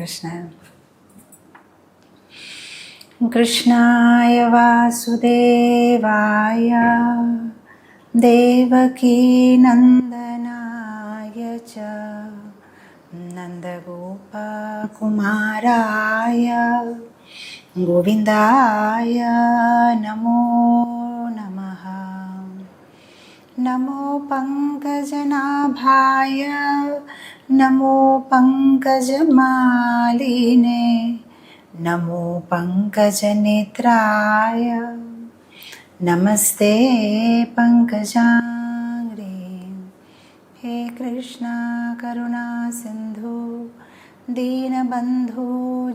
कृष्ण। कृष्णाय वासुदेवाय देवकी नंदनाय च नंदगोपकुमाराय गोविन्दाय नमो नमः। नमो पंकजनाभाय नमो पंकजमालिने नमो पंकजनेत्राय नमस्ते पंकजांग्रे। हे कृष्णा करुणा सिंधु दीनबंधु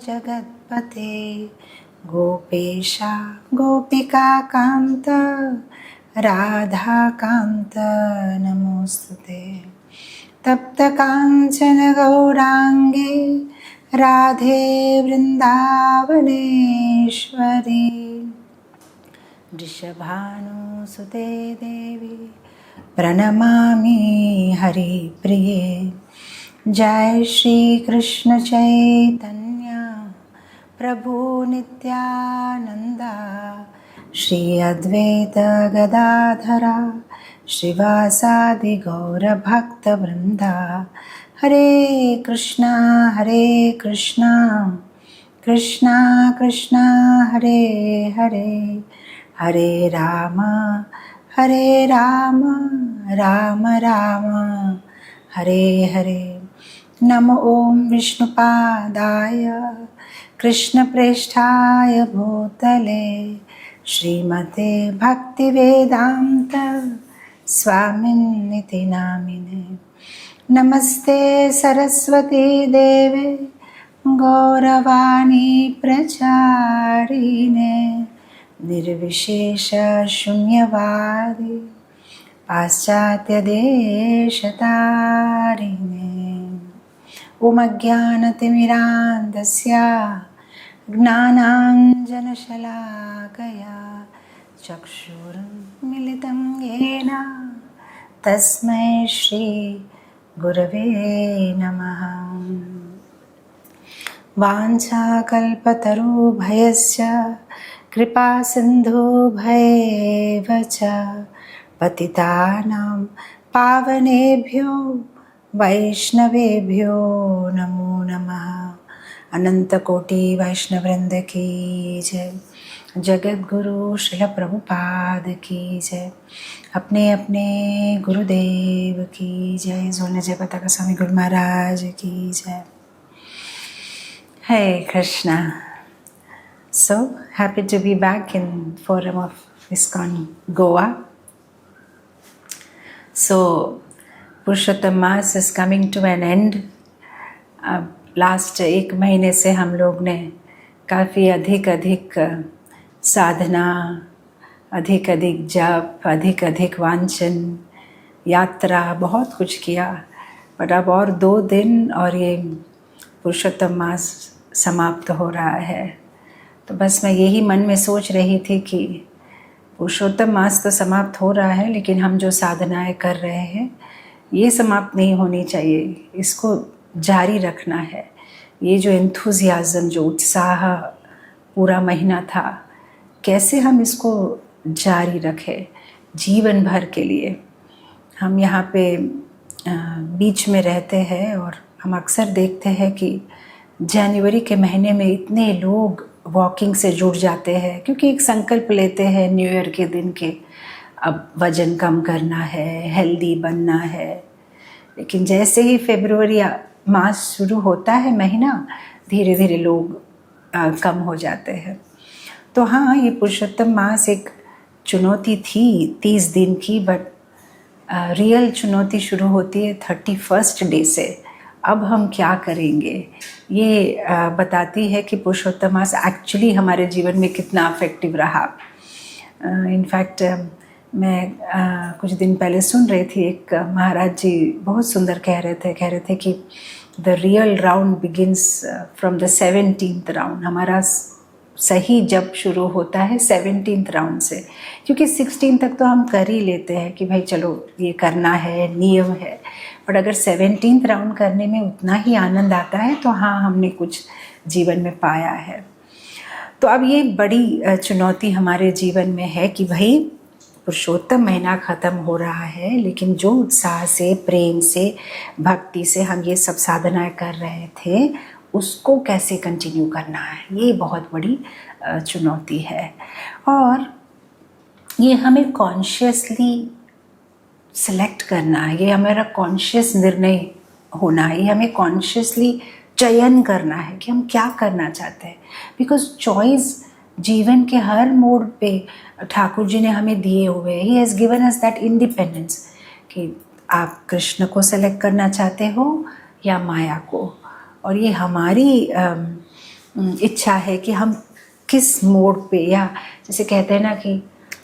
जगत्पते गोपेशा गोपिका कांत राधाकांत नमोस्तुते। तप्त कांचन गौरांगे राधे वृंदावनेश्वरी वृषभानुसुते देवी प्रणमामि हरिप्रिये। जय श्री कृष्ण चैतन्य प्रभु नित्यानंदा श्री अद्वैत गदाधरा श्रीवासादि गौरभक्तवृंदा। हरे कृष्णा कृष्णा कृष्णा हरे हरे हरे राम राम राम हरे हरे। नमो ओम विष्णुपादाय कृष्णप्रेष्ठाय भूतले श्रीमते भक्तिवेदांत स्वामिन्निति नामिने। नमस्ते सरस्वती देवे गौरवाणी प्रचारिणे निर्विशेष शून्यवादी पाश्चात्य देशतारिणे। ओम अज्ञानतिमिरान्धस्य ज्ञानाञ्जनशलाकया चक्षुरुन्मिलितं येन तस्मै श्री गुरवे नमः। वाञ्छाकल्पतरुभयस्य कृपा सिन्धुभैव च पतितानां पावनेभ्यो वैष्णवेभ्यो नमो नमः। अनंत कोटि वैष्णववृंद की जय। जगत गुरु श्रील प्रभुपाद की जय। अपने अपने गुरुदेव की जय। जोने जय पताका स्वामी गुरु महाराज की जय। Hey Krishna. So happy to be back in Forum of ISKCON Goa. So Purushottam mass is coming to an end. Last एक महीने से हम लोग ने काफ़ी अधिक साधना, अधिक जप, अधिक वांछन, यात्रा, बहुत कुछ किया। बट अब और 2 दिन और ये पुरुषोत्तम मास समाप्त हो रहा है। तो बस मैं यही मन में सोच रही थी कि पुरुषोत्तम मास तो समाप्त हो रहा है, लेकिन हम जो साधनाएं कर रहे हैं ये समाप्त नहीं होनी चाहिए, इसको जारी रखना है। ये जो एंथुजियाज़म, जो उत्साह पूरा महीना था, कैसे हम इसको जारी रखें जीवन भर के लिए। हम यहाँ पे बीच में रहते हैं और हम अक्सर देखते हैं कि जनवरी के महीने में इतने लोग वॉकिंग से जुड़ जाते हैं, क्योंकि एक संकल्प लेते हैं न्यू ईयर के दिन के अब वज़न कम करना है, हेल्दी बनना है। लेकिन जैसे ही फरवरी मास शुरू होता है महीना, धीरे धीरे लोग कम हो जाते हैं। तो हाँ, ये पुरुषोत्तम मास एक चुनौती थी 30 दिन की, बट रियल चुनौती शुरू होती है 31st डे से। अब हम क्या करेंगे, ये बताती है कि पुरुषोत्तम मास एक्चुअली हमारे जीवन में कितना अफेक्टिव रहा। इनफैक्ट मैं कुछ दिन पहले सुन रही थी, एक महाराज जी बहुत सुंदर कह रहे थे कि the real round begins from the 17th round. हमारा सही जब शुरू होता है 17th राउंड से, क्योंकि 16 तक तो हम कर ही लेते हैं कि भाई चलो ये करना है, नियम है। और अगर 17th राउंड करने में उतना ही आनंद आता है तो हाँ, हमने कुछ जीवन में पाया है। तो अब ये बड़ी चुनौती हमारे जीवन में है कि भाई पुरुषोत्तम महीना ख़त्म हो रहा है, लेकिन जो उत्साह से, प्रेम से, भक्ति से हम ये सब साधनाएं कर रहे थे, उसको कैसे कंटिन्यू करना है, ये बहुत बड़ी चुनौती है। और ये हमें कॉन्शियसली सेलेक्ट करना है, ये हमारा कॉन्शियस निर्णय होना है, ये हमें कॉन्शियसली चयन करना है कि हम क्या करना चाहते हैं। बिकॉज चॉइस जीवन के हर मोड़ पे ठाकुर जी ने हमें दिए हुए हैं। He has given us that independence कि आप कृष्ण को सेलेक्ट करना चाहते हो या माया को। और ये हमारी इच्छा है कि हम किस मोड़ पे, या जैसे कहते हैं ना कि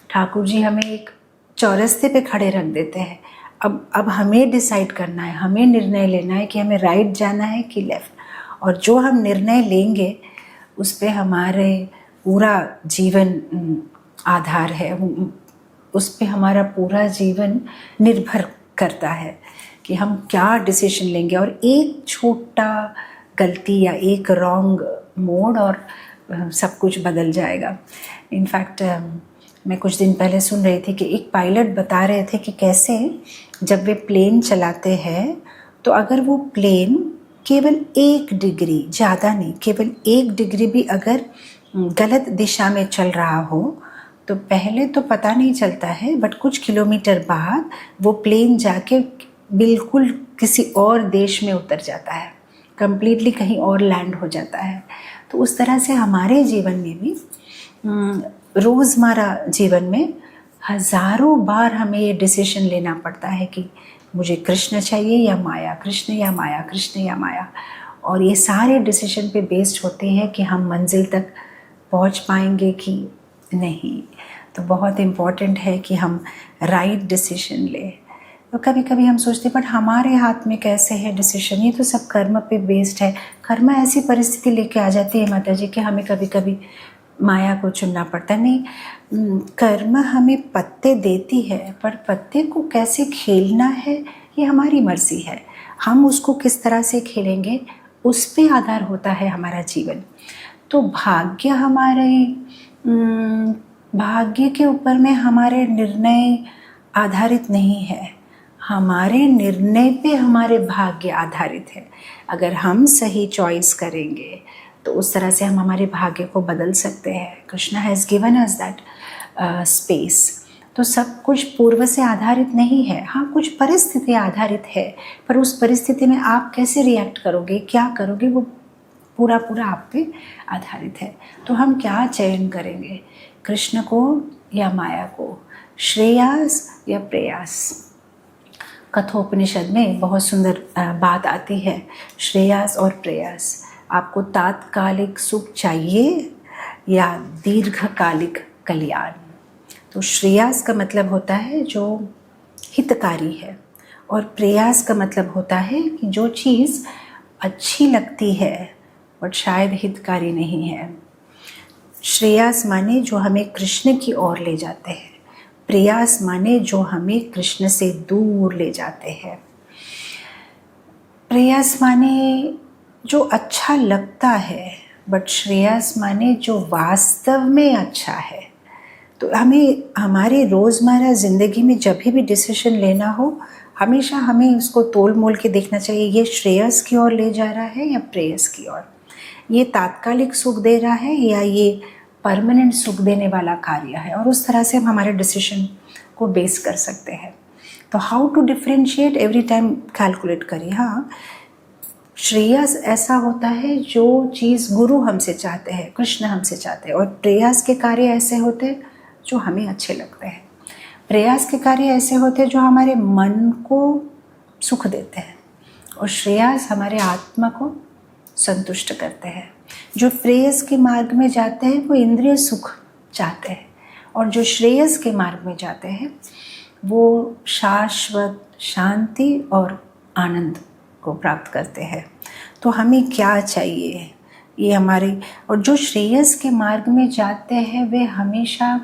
ठाकुर जी हमें एक चौरस्ते पे खड़े रख देते हैं। अब हमें डिसाइड करना है, हमें निर्णय लेना है कि हमें राइट जाना है कि लेफ़्ट। और जो हम निर्णय लेंगे उस पे हमारे पूरा जीवन आधार है, उस पे हमारा पूरा जीवन निर्भर करता है कि हम क्या डिसीजन लेंगे। और एक छोटा गलती या एक रॉन्ग मोड और सब कुछ बदल जाएगा। इनफैक्ट मैं कुछ दिन पहले सुन रही थी कि एक पायलट बता रहे थे कि कैसे जब वे प्लेन चलाते हैं तो अगर वो प्लेन केवल 1 डिग्री, ज़्यादा नहीं, केवल 1 डिग्री भी अगर गलत दिशा में चल रहा हो तो पहले तो पता नहीं चलता है, बट कुछ किलोमीटर बाद वो प्लेन जाके बिल्कुल किसी और देश में उतर जाता है, कंप्लीटली कहीं और लैंड हो जाता है। तो उस तरह से हमारे जीवन में भी रोज़मर्रा जीवन में हज़ारों बार हमें ये डिसीजन लेना पड़ता है कि मुझे कृष्ण चाहिए या माया, कृष्ण या माया, कृष्ण या माया। और ये सारे डिसीजन पे बेस्ड होते हैं कि हम मंजिल तक पहुंच पाएंगे कि नहीं। तो बहुत इम्पॉर्टेंट है कि हम राइट डिसीजन लें। तो कभी कभी हम सोचते हैं बट हमारे हाथ में कैसे है डिसीजन, ये तो सब कर्म पे बेस्ड है। कर्म ऐसी परिस्थिति लेके आ जाती है माता जी कि हमें कभी कभी माया को चुनना पड़ता है। नहीं, कर्म हमें पत्ते देती है, पर पत्ते को कैसे खेलना है ये हमारी मर्जी है। हम उसको किस तरह से खेलेंगे उस पे आधार होता है हमारा जीवन। तो भाग्य के ऊपर में हमारे निर्णय आधारित नहीं है, हमारे निर्णय पे हमारे भाग्य आधारित है। अगर हम सही चॉइस करेंगे तो उस तरह से हम हमारे भाग्य को बदल सकते हैं। Krishna has given us that space. तो सब कुछ पूर्व से आधारित नहीं है, हाँ कुछ परिस्थिति आधारित है, पर उस परिस्थिति में आप कैसे रिएक्ट करोगे, क्या करोगे, वो पूरा आप पे आधारित है। तो हम क्या चयन करेंगे, कृष्ण को या माया को, श्रेयस या प्रेयस। कठोपनिषद में बहुत सुंदर बात आती है, श्रेयस और प्रेयस। आपको तात्कालिक सुख चाहिए या दीर्घकालिक कल्याण। तो श्रेयस का मतलब होता है जो हितकारी है, और प्रयास का मतलब होता है कि जो चीज़ अच्छी लगती है बट शायद हितकारी नहीं है। श्रेयस माने जो हमें कृष्ण की ओर ले जाते हैं, प्रयास माने जो हमें कृष्ण से दूर ले जाते हैं। प्रयास माने जो अच्छा लगता है, बट श्रेयस माने जो वास्तव में अच्छा है। तो हमें हमारे रोज़मर्रा ज़िंदगी में जब भी डिसीजन लेना हो, हमेशा हमें उसको तोल मोल के देखना चाहिए, ये श्रेयस की ओर ले जा रहा है या प्रेयस की ओर, ये तात्कालिक सुख दे रहा है या ये परमानेंट सुख देने वाला कार्य है। और उस तरह से हम हमारे डिसीजन को बेस कर सकते हैं। तो how to differentiate, every time calculate करिए। हाँ, श्रेयस ऐसा होता है जो चीज़ गुरु हमसे चाहते हैं, कृष्ण हमसे चाहते हैं, और प्रयास के कार्य ऐसे होते हैं जो हमें अच्छे लगते हैं। प्रयास के कार्य ऐसे होते हैं जो हमारे मन को सुख देते हैं, और श्रेयस हमारे आत्मा को संतुष्ट करते हैं। जो प्रेयस के मार्ग में जाते हैं वो इंद्रिय सुख चाहते हैं, और जो श्रेयस के मार्ग में जाते हैं वो शाश्वत शांति और आनंद को प्राप्त करते हैं। तो हमें क्या चाहिए, ये हमारे, और जो श्रेयस के मार्ग में जाते हैं वे हमेशा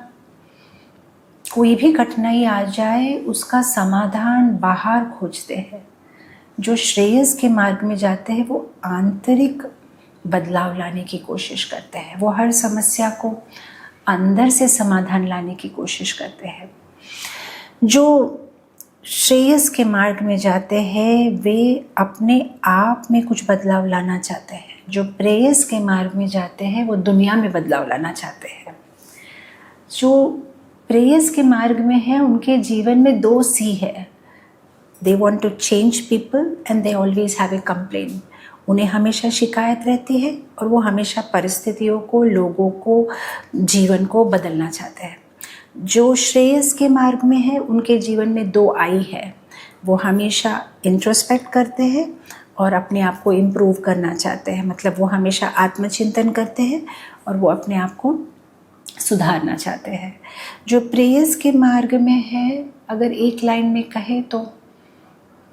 कोई भी कठिनाई आ जाए उसका समाधान बाहर खोजते हैं। जो श्रेयस के मार्ग में जाते हैं वो आंतरिक बदलाव लाने की कोशिश करते हैं, वो हर समस्या को अंदर से समाधान लाने की कोशिश करते हैं। जो श्रेयस के मार्ग में जाते हैं वे अपने आप में कुछ बदलाव लाना चाहते हैं। जो प्रेयस के मार्ग में जाते हैं वो दुनिया में बदलाव लाना चाहते हैं। जो प्रेयस के मार्ग में है उनके जीवन में 2 सी है। They want to change people and they always have a complain. उन्हें हमेशा शिकायत रहती है और वो हमेशा परिस्थितियों को, लोगों को, जीवन को बदलना चाहते हैं। जो श्रेयस के मार्ग में है उनके जीवन में 2 आई है। वो हमेशा इंट्रोस्पेक्ट करते हैं और अपने आप को इम्प्रूव करना चाहते हैं, मतलब वो हमेशा आत्मचिंतन करते हैं और वो अपने आप को सुधारना चाहते हैं। जो प्रेयस के मार्ग में है, अगर एक लाइन में कहे तो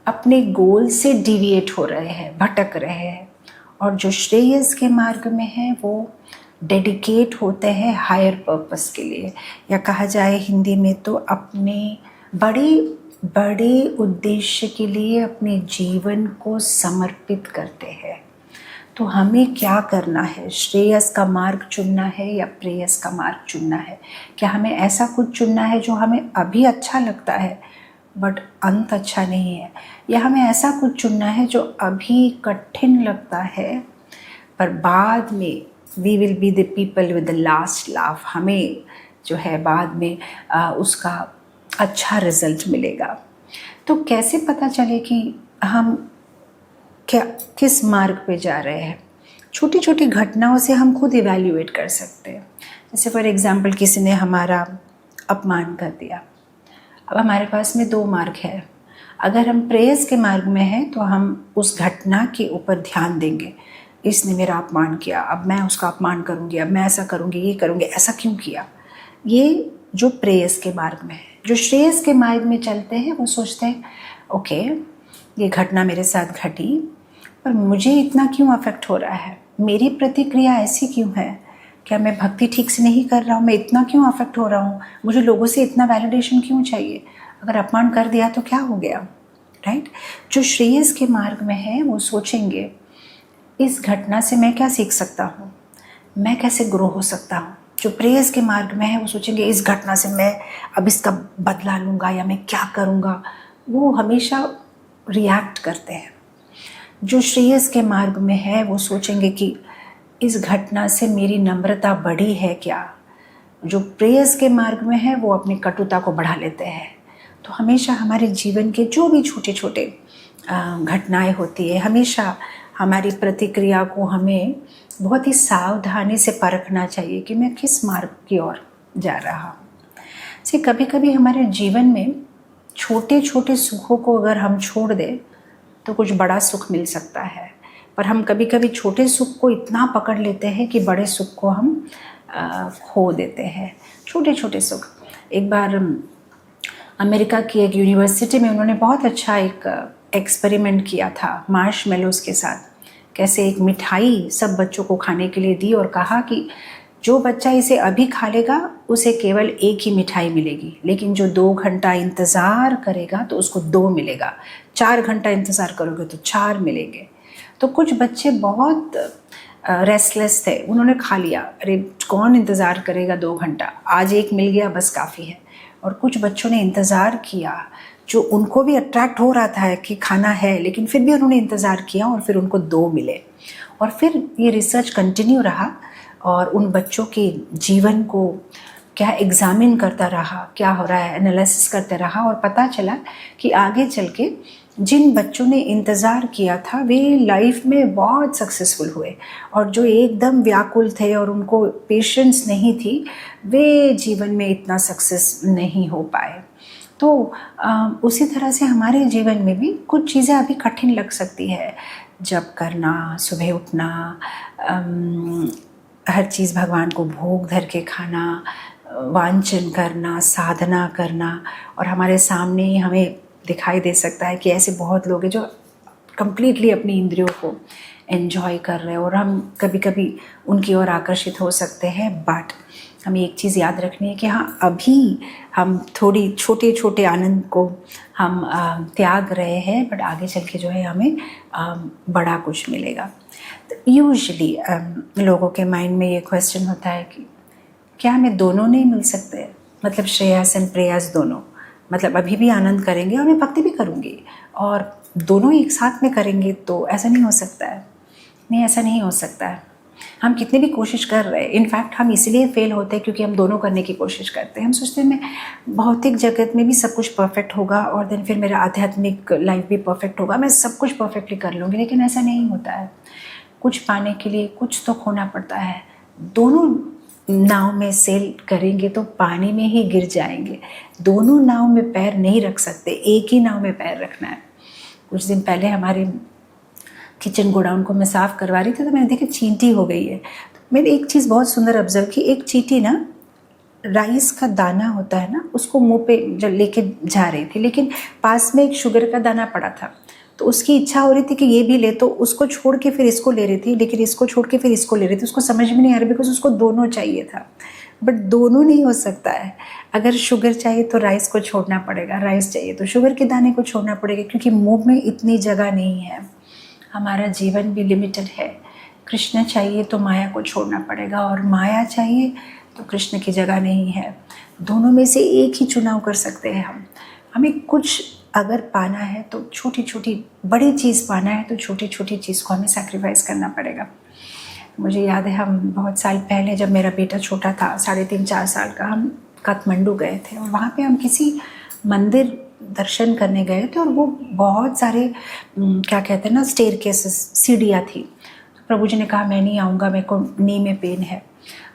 अपने गोल से डिविएट हो रहे हैं, भटक रहे हैं। और जो श्रेयस के मार्ग में है वो डेडिकेट होते हैं हायर पर्पस के लिए, या कहा जाए हिंदी में तो अपने बड़े उद्देश्य के लिए अपने जीवन को समर्पित करते हैं। तो हमें क्या करना है? श्रेयस का मार्ग चुनना है या प्रेयस का मार्ग चुनना है? क्या हमें ऐसा कुछ चुनना है जो हमें अभी अच्छा लगता है बट अंत अच्छा नहीं है, या हमें ऐसा कुछ चुनना है जो अभी कठिन लगता है पर बाद में we will be the people with the last laugh, हमें जो है बाद में उसका अच्छा रिजल्ट मिलेगा। तो कैसे पता चले कि हम किस मार्ग पे जा रहे हैं? छोटी छोटी घटनाओं से हम खुद इवैल्यूएट कर सकते हैं। जैसे फॉर एग्जांपल किसी ने हमारा अपमान कर दिया, अब हमारे पास में 2 मार्ग है। अगर हम प्रेयस के मार्ग में हैं तो हम उस घटना के ऊपर ध्यान देंगे, इसने मेरा अपमान किया, अब मैं उसका अपमान करूँगी, अब मैं ऐसा करूँगी, ये करूँगी, ऐसा क्यों किया। ये जो प्रेयस के मार्ग में है। जो श्रेयस के मार्ग में चलते हैं वो सोचते हैं ओके ये घटना मेरे साथ घटी पर मुझे इतना क्यों अफेक्ट हो रहा है, मेरी प्रतिक्रिया ऐसी क्यों है, क्या मैं भक्ति ठीक से नहीं कर रहा हूँ, मैं इतना क्यों अफेक्ट हो रहा हूँ, मुझे लोगों से इतना वैलिडेशन क्यों चाहिए, अगर अपमान कर दिया तो क्या हो गया, राइट। जो श्रेयस के मार्ग में है वो सोचेंगे इस घटना से मैं क्या सीख सकता हूँ, मैं कैसे ग्रो हो सकता हूँ। जो प्रेयस के मार्ग में है वो सोचेंगे इस घटना से मैं अब इसका बदला लूँगा या मैं क्या करूँगा, वो हमेशा रिएक्ट करते हैं। जो श्रेयस के मार्ग में है वो सोचेंगे कि इस घटना से मेरी नम्रता बढ़ी है क्या। जो प्रेयस के मार्ग में है वो अपनी कटुता को बढ़ा लेते हैं। तो हमेशा हमारे जीवन के जो भी छोटे छोटे घटनाएं होती है, हमेशा हमारी प्रतिक्रिया को हमें बहुत ही सावधानी से परखना चाहिए कि मैं किस मार्ग की ओर जा रहा हूँ। से कभी कभी हमारे जीवन में छोटे छोटे सुखों को अगर हम छोड़ दें तो कुछ बड़ा सुख मिल सकता है, पर हम कभी कभी छोटे सुख को इतना पकड़ लेते हैं कि बड़े सुख को हम खो देते हैं। छोटे छोटे सुख। एक बार अमेरिका की एक यूनिवर्सिटी में उन्होंने बहुत अच्छा एक एक्सपेरिमेंट किया था मार्शमेलोस के साथ। कैसे एक मिठाई सब बच्चों को खाने के लिए दी और कहा कि जो बच्चा इसे अभी खा लेगा उसे केवल एक ही मिठाई मिलेगी, लेकिन जो 2 घंटा इंतज़ार करेगा तो उसको 2 मिलेगा, 4 घंटा इंतज़ार करोगे तो 4 मिलेंगे। तो कुछ बच्चे बहुत रेस्टलेस थे, उन्होंने खा लिया, अरे कौन इंतज़ार करेगा 2 घंटा, आज एक मिल गया बस काफ़ी है। और कुछ बच्चों ने इंतज़ार किया, जो उनको भी अट्रैक्ट हो रहा था कि खाना है, लेकिन फिर भी उन्होंने इंतज़ार किया और फिर उनको 2 मिले। और फिर ये रिसर्च कंटिन्यू रहा और उन बच्चों के जीवन को क्या एग्जामिन करता रहा, क्या हो रहा है एनालिसिस करते रहा, और पता चला कि आगे चल के जिन बच्चों ने इंतज़ार किया था वे लाइफ में बहुत सक्सेसफुल हुए, और जो एकदम व्याकुल थे और उनको पेशेंस नहीं थी वे जीवन में इतना सक्सेस नहीं हो पाए। तो उसी तरह से हमारे जीवन में भी कुछ चीज़ें अभी कठिन लग सकती है, जप करना, सुबह उठना, हर चीज़ भगवान को भोग धर के खाना, वांचन करना, साधना करना। और हमारे सामने ही हमें दिखाई दे सकता है कि ऐसे बहुत लोग हैं जो कंप्लीटली अपनी इंद्रियों को एंजॉय कर रहे हैं और हम कभी कभी उनकी ओर आकर्षित हो सकते हैं। बट हमें एक चीज़ याद रखनी है कि हाँ, अभी हम थोड़ी छोटे छोटे आनंद को हम त्याग रहे हैं, बट आगे चल के जो है हमें बड़ा कुछ मिलेगा। तो यूजुअली लोगों के माइंड में ये क्वेश्चन होता है कि क्या हमें दोनों नहीं मिल सकते, मतलब श्रेयस एंड प्रेयस दोनों, मतलब अभी भी आनंद करेंगे और मैं भक्ति भी करूँगी और दोनों एक साथ में करेंगे, तो ऐसा नहीं हो सकता है। नहीं, ऐसा नहीं हो सकता है। हम कितनी भी कोशिश कर रहे हैं, इनफैक्ट हम इसलिए फेल होते हैं क्योंकि हम दोनों करने की कोशिश करते हैं। हम सोचते हैं मैं भौतिक जगत में भी सब कुछ परफेक्ट होगा और देन फिर मेरा आध्यात्मिक लाइफ भी परफेक्ट होगा, मैं सब कुछ परफेक्टली कर लूँगी, लेकिन ऐसा नहीं होता है। कुछ पाने के लिए कुछ तो खोना पड़ता है। दोनों नाव में सेल करेंगे तो पानी में ही गिर जाएंगे। दोनों नाव में पैर नहीं रख सकते, एक ही नाव में पैर रखना है। कुछ दिन पहले हमारे किचन गोडाउन को मैं साफ़ करवा रही थी तो मैंने देखा चींटी हो गई है। तो मैंने एक चीज़ बहुत सुंदर ऑब्जर्व की, एक चींटी ना राइस का दाना होता है ना, उसको मुंह पे जब लेके जा रही थी, लेकिन पास में एक शुगर का दाना पड़ा था, तो उसकी इच्छा हो रही थी कि ये भी ले, तो उसको छोड़ के फिर इसको ले रही थी, लेकिन इसको छोड़ के फिर इसको ले रही थी। उसको समझ में नहीं आ रहा बिकॉज उसको दोनों चाहिए था, बट दोनों नहीं हो सकता है। अगर शुगर चाहिए तो राइस को छोड़ना पड़ेगा, राइस चाहिए तो शुगर के दाने को छोड़ना पड़ेगा, क्योंकि मुंह में इतनी जगह नहीं है। हमारा जीवन भी लिमिटेड है। कृष्ण चाहिए तो माया को छोड़ना पड़ेगा, और माया चाहिए तो कृष्ण की जगह नहीं है। दोनों में से एक ही चुनाव कर सकते हैं हम। हमें कुछ अगर पाना है तो छोटी छोटी, बड़ी चीज़ पाना है तो छोटी छोटी चीज़ को हमें सैक्रिफाइस करना पड़ेगा। मुझे याद है हम बहुत साल पहले जब मेरा बेटा छोटा था, 3.5-4 साल का, हम काठमांडू गए थे और वहाँ पे हम किसी मंदिर दर्शन करने गए थे और वो बहुत सारे क्या कहते हैं ना, स्टेयरकेसेस, सीढ़ियाँ थी। तो प्रभु जी ने कहा मैं नहीं आऊँगा, मेरे को नी में पेन है।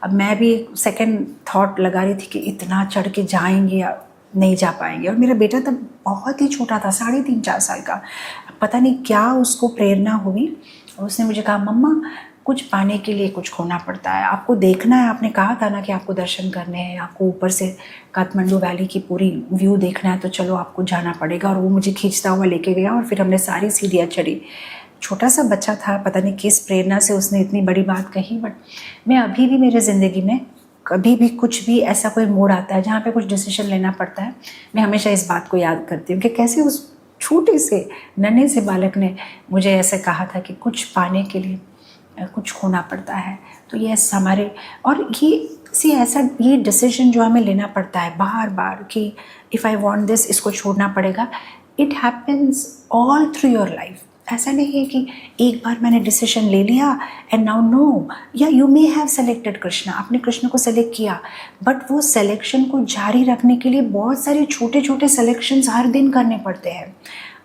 अब मैं भी सेकंड थॉट लगा रही थी कि इतना चढ़ के जाएंगे या नहीं जा पाएंगे, और मेरा बेटा तब बहुत ही छोटा था, 3.5-4 साल का। पता नहीं क्या उसको प्रेरणा हुई और उसने मुझे कहा मम्मा कुछ पाने के लिए कुछ खोना पड़ता है, आपको देखना है, आपने कहा था ना कि आपको दर्शन करने हैं, आपको ऊपर से काठमांडू वैली की पूरी व्यू देखना है, तो चलो आपको जाना पड़ेगा। और वो मुझे खींचता हुआ लेके गया और फिर हमने सारी सीढ़ियाँ चढ़ी। छोटा सा बच्चा था, पता नहीं किस प्रेरणा से उसने इतनी बड़ी बात कही, बट मैं अभी भी मेरे ज़िंदगी में कभी भी कुछ भी ऐसा कोई मोड़ आता है जहाँ पे कुछ डिसीजन लेना पड़ता है, मैं हमेशा इस बात को याद करती हूँ कि कैसे उस छोटे से नन्हे से बालक ने मुझे ऐसे कहा था कि कुछ पाने के लिए कुछ खोना पड़ता है। तो ये हमारे, और ये ऐसा ये डिसीजन जो हमें लेना पड़ता है बार बार कि इफ़ आई वांट दिस, इसको छोड़ना पड़ेगा। It happens all through your life. ऐसा नहीं है कि एक बार मैंने डिसीजन ले लिया एंड नाउ नो, या you may have selected Krishna, आपने कृष्ण को सेलेक्ट किया, बट वो सेलेक्शन को जारी रखने के लिए बहुत सारे छोटे छोटे सेलेक्शंस हर दिन करने पड़ते हैं।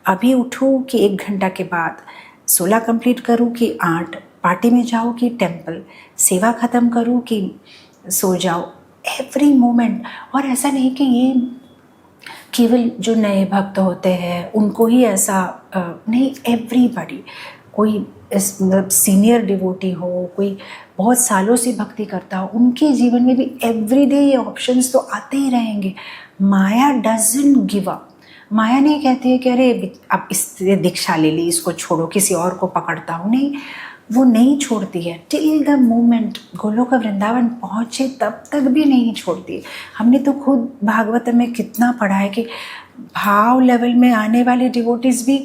अभी उठूँ कि 1 घंटा के बाद 16 कंप्लीट करूँ कि 8, पार्टी में जाओ कि टेम्पल, सेवा ख़त्म करूँ कि सो जाओ, एवरी मोमेंट। और ऐसा नहीं कि ये केवल जो नए भक्त होते हैं उनको ही ऐसा नहीं, एवरीबॉडी, कोई मतलब सीनियर डिवोटी हो, कोई बहुत सालों से भक्ति करता हो, उनके जीवन में भी एवरीडे ये ऑप्शंस तो आते ही रहेंगे। माया डजंट गिव अप। माया नहीं कहती है कि अरे अब इससे दीक्षा ले ली, इसको छोड़ो, किसी और को पकड़ता हूँ। नहीं, वो नहीं छोड़ती है। Till the moment Golok Vrindavan पहुँचे तब तक भी नहीं छोड़ती। हमने तो खुद भागवत में कितना पढ़ा है कि भाव लेवल में आने वाले डिवोटीज भी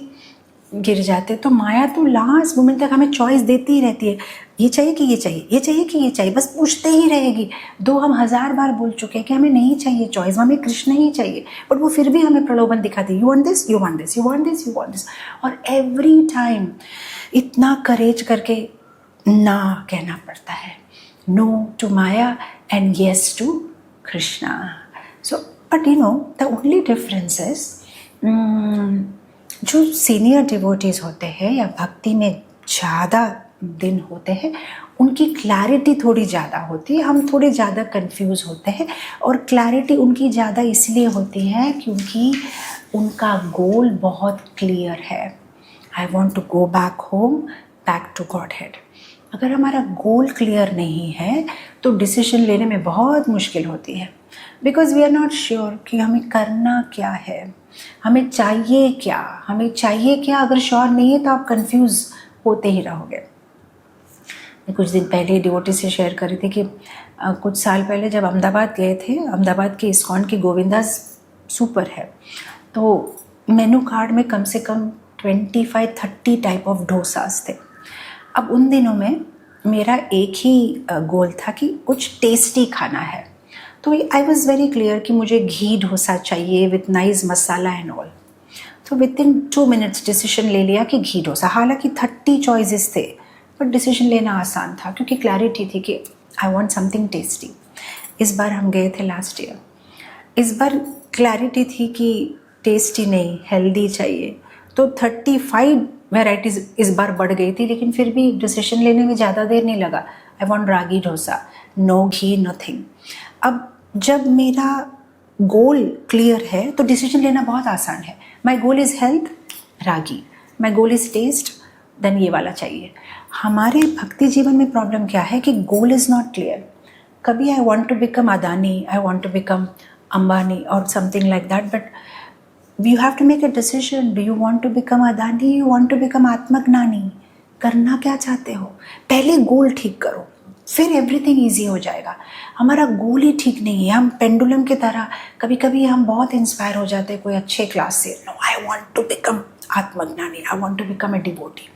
गिर जाते। तो माया तो लास्ट मोमेंट तक हमें चॉइस देती ही रहती है, ये चाहिए कि ये चाहिए, ये चाहिए कि ये चाहिए, बस पूछते ही रहेगी। हम 1000 बार बोल चुके हैं कि हमें नहीं चाहिए चॉइस, हमें कृष्ण ही चाहिए, बट वो फिर भी हमें प्रलोभन दिखाती है, you want this, you want this, you want this, you want this. और एवरी टाइम इतना करेज करके ना कहना पड़ता है, no to Maya and yes to Krishna. So but you know the only difference is, जो सीनियर डिवोटीज होते हैं या भक्ति में ज़्यादा दिन होते हैं, उनकी क्लैरिटी थोड़ी ज़्यादा होती है, हम थोड़े ज़्यादा कंफ्यूज होते हैं। और क्लैरिटी उनकी ज़्यादा इसलिए होती है क्योंकि उनका गोल बहुत क्लियर है। I want to go back home, back to Godhead. अगर हमारा गोल क्लियर नहीं है तो डिसीजन लेने में बहुत मुश्किल होती है, because we are not sure कि हमें करना क्या है, हमें चाहिए क्या, हमें चाहिए क्या। अगर श्योर नहीं है तो आप कंफ्यूज होते ही रहोगे। कुछ दिन पहले डिवोटी से शेयर कर रही थी कि कुछ साल पहले जब अहमदाबाद गए थे, अहमदाबाद के इस्कॉन की गोविंदास सुपर है, तो मेनू कार्ड में कम से कम 25-30 टाइप ऑफ डोसास थे। अब उन दिनों में मेरा एक ही गोल था कि कुछ टेस्टी खाना है, तो आई वॉज वेरी क्लियर कि मुझे घी डोसा चाहिए with nice masala and all. तो विद इन 2 मिनट्स डिसीजन ले लिया कि घी डोसा। हालांकि 30 चॉइसेस थे, बट डिसीजन लेना आसान था क्योंकि क्लैरिटी थी कि आई वांट समथिंग टेस्टी। इस बार हम गए थे लास्ट ईयर, इस बार क्लैरिटी थी कि टेस्टी नहीं, हेल्दी चाहिए, तो 35 वेराइटीज़ इस बार बढ़ गई थी, लेकिन फिर भी डिसीजन लेने में ज़्यादा देर नहीं लगा। I want ragi dosa, no ghee, nothing. अब जब मेरा गोल क्लियर है तो डिसीजन लेना बहुत आसान है। My goal is health, ragi. My goal is taste, then ये वाला चाहिए। हमारे भक्ति जीवन में प्रॉब्लम क्या है कि गोल इज़ नॉट क्लियर। कभी I want to become Adani, I want to become Ambani और something like that, but you have to make a decision. Do you want to become Adani, you want to become आत्मज्ञानी? करना क्या चाहते हो? पहले गोल ठीक करो, फिर एवरीथिंग ईजी हो जाएगा। हमारा गोल ही ठीक नहीं है, हम पेंडुलम की तरह कभी कभी हम बहुत इंस्पायर हो जाते हैं कोई अच्छे क्लास से, no I want to become आत्मज्ञानी, I want to become a devotee.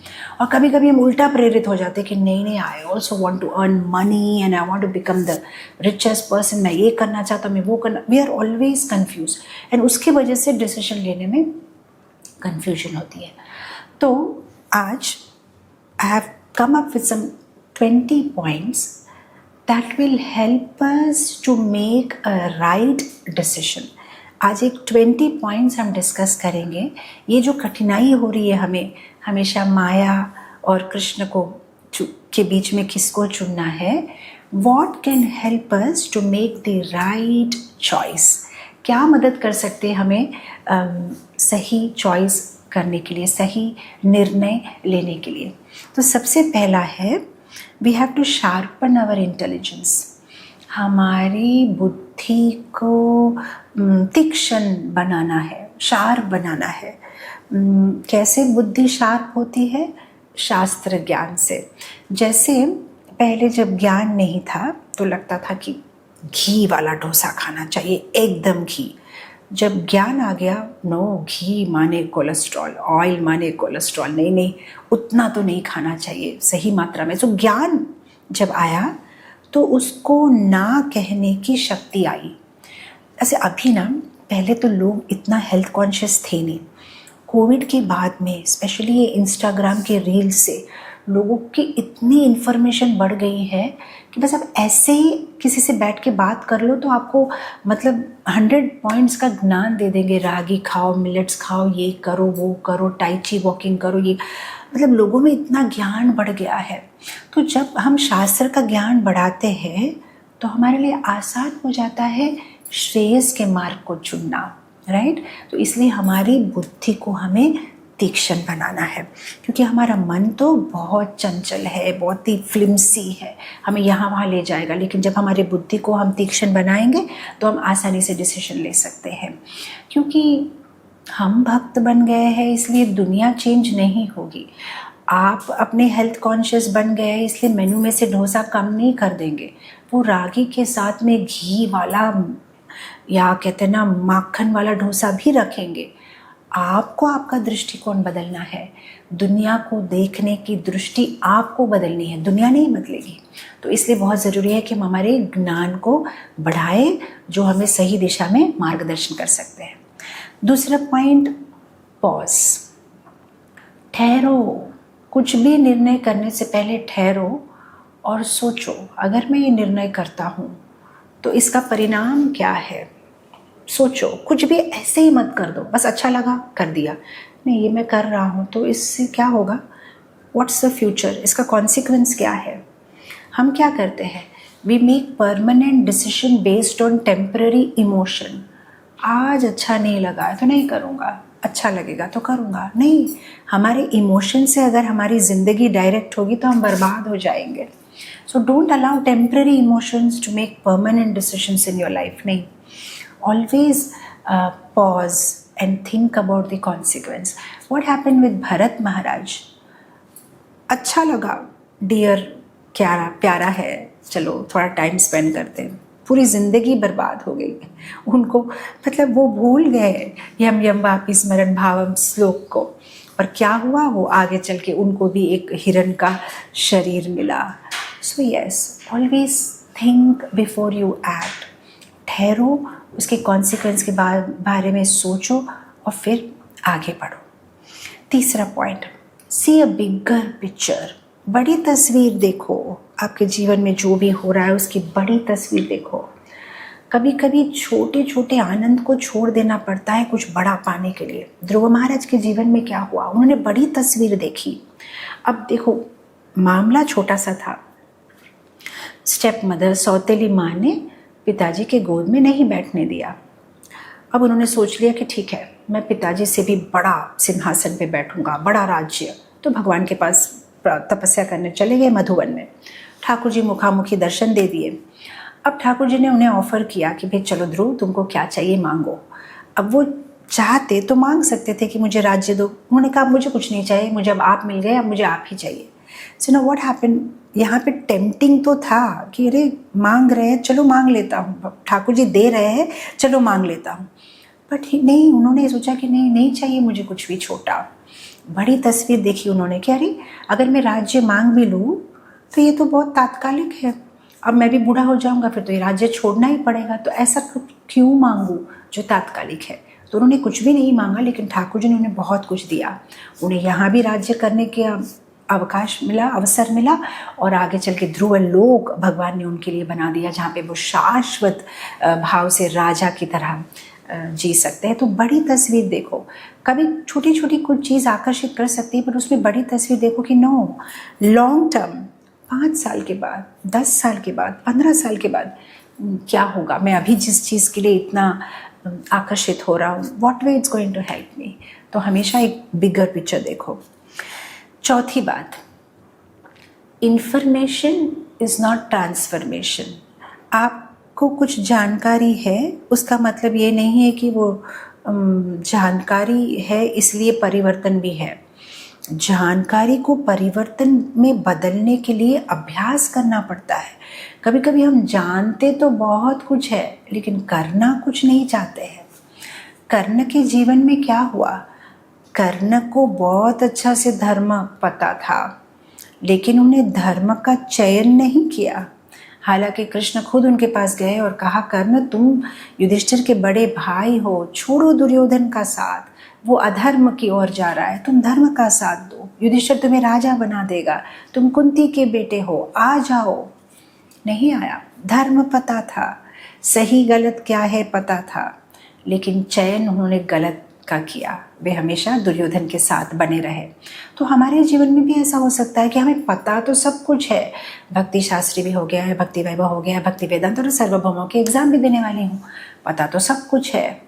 और कभी कभी हम उल्टा प्रेरित हो जाते हैं कि नहीं नहीं, I also want to earn money and I want to become the richest person, मैं ये करना चाहता हूँ, मैं वो करना। We are always confuse and उसकी वजह से डिसीजन लेने में कन्फ्यूजन होती है। तो आज I have come up with some 20 points that will help us to make a right decision. आज एक 20 points हम डिस्कस करेंगे। ये जो कठिनाई हो रही है हमें, हमेशा माया और कृष्ण को के बीच में किसको चुनना है, what can help us to make the right choice? क्या मदद कर सकते हैं हमें सही चॉइस करने के लिए, सही निर्णय लेने के लिए? तो सबसे पहला है we have to sharpen our intelligence. हमारी बुद्धि को तीक्ष्ण बनाना है, शार्प बनाना है। कैसे बुद्धि शार्प होती है? शास्त्र ज्ञान से। जैसे पहले जब ज्ञान नहीं था तो लगता था कि घी वाला डोसा खाना चाहिए, एकदम घी। जब ज्ञान आ गया, नो, घी माने कोलेस्ट्रॉल, ऑयल माने कोलेस्ट्रॉल, नहीं नहीं, उतना तो नहीं खाना चाहिए, सही मात्रा में। तो ज्ञान जब आया तो उसको ना कहने की शक्ति आई। ऐसे अभी ना, पहले तो लोग इतना हेल्थ कॉन्शियस थे नहीं। कोविड के बाद में स्पेशली ये इंस्टाग्राम के रील्स से लोगों की इतनी इन्फॉर्मेशन बढ़ गई है कि बस आप ऐसे ही किसी से बैठ के बात कर लो तो आपको मतलब 100 पॉइंट्स का ज्ञान दे देंगे। रागी खाओ, मिलेट्स खाओ, ये करो, वो करो, टाई ची वॉकिंग करो, ये मतलब लोगों में इतना ज्ञान बढ़ गया है। तो जब हम शास्त्र का ज्ञान बढ़ाते हैं तो हमारे लिए आसान हो जाता है श्रेयस के मार्ग को चुनना, राइट? तो इसलिए हमारी बुद्धि को हमें तीक्ष्ण बनाना है, क्योंकि हमारा मन तो बहुत चंचल है, बहुत ही फ्लिमसी है, हमें यहाँ वहाँ ले जाएगा। लेकिन जब हमारी बुद्धि को हम तीक्ष्ण बनाएंगे तो हम आसानी से डिसीजन ले सकते हैं। क्योंकि हम भक्त बन गए हैं इसलिए दुनिया चेंज नहीं होगी। आप अपने हेल्थ कॉन्शियस बन गए हैं इसलिए मेनू में से डोसा कम नहीं कर देंगे, वो रागी के साथ में घी वाला या कहते हैं ना माखन वाला डोसा भी रखेंगे। आपको आपका दृष्टिकोण बदलना है, दुनिया को देखने की दृष्टि आपको बदलनी है, दुनिया नहीं बदलेगी। तो इसलिए बहुत ज़रूरी है कि हम हमारे ज्ञान को बढ़ाएं जो हमें सही दिशा में मार्गदर्शन कर सकते हैं। दूसरा पॉइंट, पॉज, ठहरो। कुछ भी निर्णय करने से पहले ठहरो और सोचो, अगर मैं ये निर्णय करता हूँ तो इसका परिणाम क्या है। सोचो, कुछ भी ऐसे ही मत कर दो, बस अच्छा लगा कर दिया, नहीं ये मैं कर रहा हूँ तो इससे क्या होगा, व्हाट्स द फ्यूचर, इसका कॉन्सिक्वेंस क्या है। हम क्या करते हैं, we make permanent decision based on temporary emotion. आज अच्छा नहीं लगा तो नहीं करूँगा, अच्छा लगेगा तो करूँगा। नहीं, हमारे इमोशन से अगर हमारी ज़िंदगी डायरेक्ट होगी तो हम बर्बाद हो जाएंगे। So don't allow temporary emotions to make permanent decisions in your life. नहीं, always pause and think about the consequence. What happened with Bharat Maharaj? अच्छा लगा डियर प्यारा प्यारा है, चलो थोड़ा टाइम स्पेंड करते हैं। पूरी ज़िंदगी बर्बाद हो गई उनको, मतलब वो भूल गए यम यम वापि स्मरण भावम श्लोक को। और क्या हुआ, वो आगे चल के उनको भी एक हिरण का शरीर मिला। So yes, always think before you act. ठहरो, उसके कॉन्सिक्वेंस के बारे में सोचो और फिर आगे बढ़ो। तीसरा पॉइंट, सी अ बिगर पिक्चर। बड़ी तस्वीर देखो, आपके जीवन में जो भी हो रहा है उसकी बड़ी तस्वीर देखो। कभी कभी छोटे छोटे आनंद को छोड़ देना पड़ता है कुछ बड़ा पाने के लिए। ध्रुव महाराज के जीवन में क्या हुआ, उन्होंने बड़ी तस्वीर देखी। अब देखो, मामला छोटा सा था। स्टेप मदर, सौतेली माँ ने पिताजी के गोद में नहीं बैठने दिया। अब उन्होंने सोच लिया कि ठीक है, मैं पिताजी से भी बड़ा सिंहासन पे बैठूंगा, बड़ा राज्य। तो भगवान के पास तपस्या करने चले गए मधुवन में। ठाकुर जी मुखामुखी दर्शन दे दिए। अब ठाकुर जी ने उन्हें ऑफर किया कि भाई चलो ध्रुव, तुमको क्या चाहिए मांगो। अब वो चाहते तो मांग सकते थे कि मुझे राज्य दो। उन्होंने कहा मुझे कुछ नहीं चाहिए, मुझे अब आप मिल गए, अब मुझे आप ही चाहिए। सो नो व्हाट हैपेंड, यहाँ पे टेम्पटिंग तो था कि अरे मांग रहे हैं, चलो मांग लेता हूँ, ठाकुर जी दे रहे हैं, चलो मांग लेता हूँ। बट नहीं, उन्होंने सोचा कि नहीं चाहिए मुझे कुछ भी छोटा। बड़ी तस्वीर देखी उन्होंने कि अरे अगर मैं राज्य मांग भी लूँ तो ये तो बहुत तात्कालिक है, अब मैं भी बूढ़ा हो जाऊंगा, फिर तो ये राज्य छोड़ना ही पड़ेगा, तो ऐसा क्यों मांगूं जो तात्कालिक है। तो उन्होंने कुछ भी नहीं मांगा, लेकिन ठाकुर जी ने उन्हें बहुत कुछ दिया। उन्हें यहाँ भी राज्य करने के अवकाश मिला, अवसर मिला, और आगे चल के ध्रुव लोक भगवान ने उनके लिए बना दिया, जहाँ पे वो शाश्वत भाव से राजा की तरह जी सकते हैं। तो बड़ी तस्वीर देखो। कभी छोटी छोटी कुछ चीज़ आकर्षित कर सकती है, पर उसमें बड़ी तस्वीर देखो कि नो, लॉन्ग टर्म, 5 साल के बाद, 10 साल के बाद, 15 साल के बाद क्या होगा। मैं अभी जिस चीज़ के लिए इतना आकर्षित हो रहा हूँ, what way it's going to help me. तो हमेशा एक बिगर पिक्चर देखो। चौथी बात, इंफॉर्मेशन इज़ नॉट ट्रांसफॉर्मेशन। आपको कुछ जानकारी है, उसका मतलब ये नहीं है कि वो जानकारी है इसलिए परिवर्तन भी है। जानकारी को परिवर्तन में बदलने के लिए अभ्यास करना पड़ता है। कभी कभी हम जानते तो बहुत कुछ है, लेकिन करना कुछ नहीं चाहते हैं। कर्ण के जीवन में क्या हुआ, कर्ण को बहुत अच्छा से धर्म पता था, लेकिन उन्हें धर्म का चयन नहीं किया। हालांकि कृष्ण खुद उनके पास गए और कहा, कर्ण तुम युधिष्ठिर के बड़े भाई हो, छोड़ो दुर्योधन का साथ, वो अधर्म की ओर जा रहा है, तुम धर्म का साथ दो, युधिष्ठिर तुम्हें राजा बना देगा, तुम कुंती के बेटे हो, आ जाओ। नहीं आया। धर्म पता था, सही गलत क्या है पता था, लेकिन चयन उन्होंने गलत का किया। वे हमेशा दुर्योधन के साथ बने रहे। तो हमारे जीवन में भी ऐसा हो सकता है कि हमें पता तो सब कुछ है, भक्ति शास्त्री भी हो गया है, भक्ति वैभव हो गया है, भक्ति वेदांत और सार्वभौमों के एग्जाम भी देने वाली हूँ, पता तो सब कुछ है,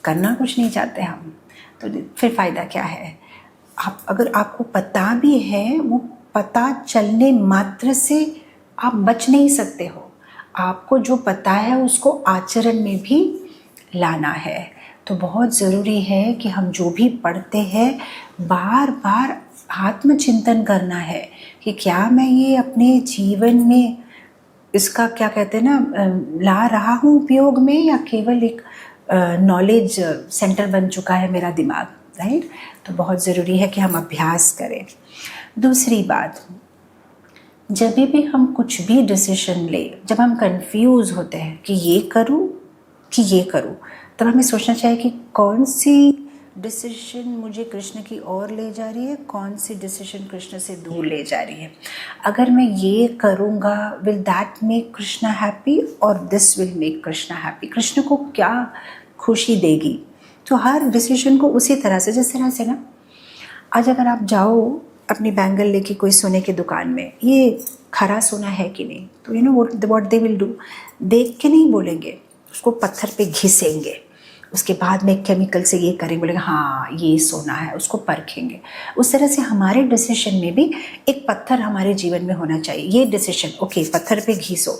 करना कुछ नहीं चाहते हम। तो फिर फ़ायदा क्या है। आप अगर आपको पता भी है, वो पता चलने मात्र से आप बच नहीं सकते हो। आपको जो पता है उसको आचरण में भी लाना है। तो बहुत ज़रूरी है कि हम जो भी पढ़ते हैं बार बार आत्मचिंतन करना है कि क्या मैं ये अपने जीवन में इसका क्या कहते हैं ना, ला रहा हूँ उपयोग में, या केवल एक नॉलेज सेंटर बन चुका है मेरा दिमाग, राइट। तो बहुत ज़रूरी है कि हम अभ्यास करें। दूसरी बात, जब भी हम कुछ भी डिसीजन ले, जब हम कंफ्यूज होते हैं कि ये करूँ कि ये करूँ, तब हमें सोचना चाहिए कि कौन सी डिसीजन मुझे कृष्ण की ओर ले जा रही है, कौन सी डिसीजन कृष्ण से दूर ले जा रही है। अगर मैं ये करूँगा, will that make Krishna happy, और this will make Krishna happy. Krishna को क्या खुशी देगी। तो हर डिसीजन को उसी तरह से, जिस तरह से ना, आज अगर आप जाओ अपनी बैंगल लेके कोई सोने की दुकान में, ये खरा सोना है कि नहीं, तो you know what they will do, देख के नहीं बोलेंगे, उसको पत्थर पे घिसेंगे, उसके बाद में केमिकल से ये करेंगे, बोलेंगे हाँ ये सोना है, उसको परखेंगे। उस तरह से हमारे डिसीजन में भी एक पत्थर हमारे जीवन में होना चाहिए। ये डिसीजन, ओके पत्थर पे घिसो,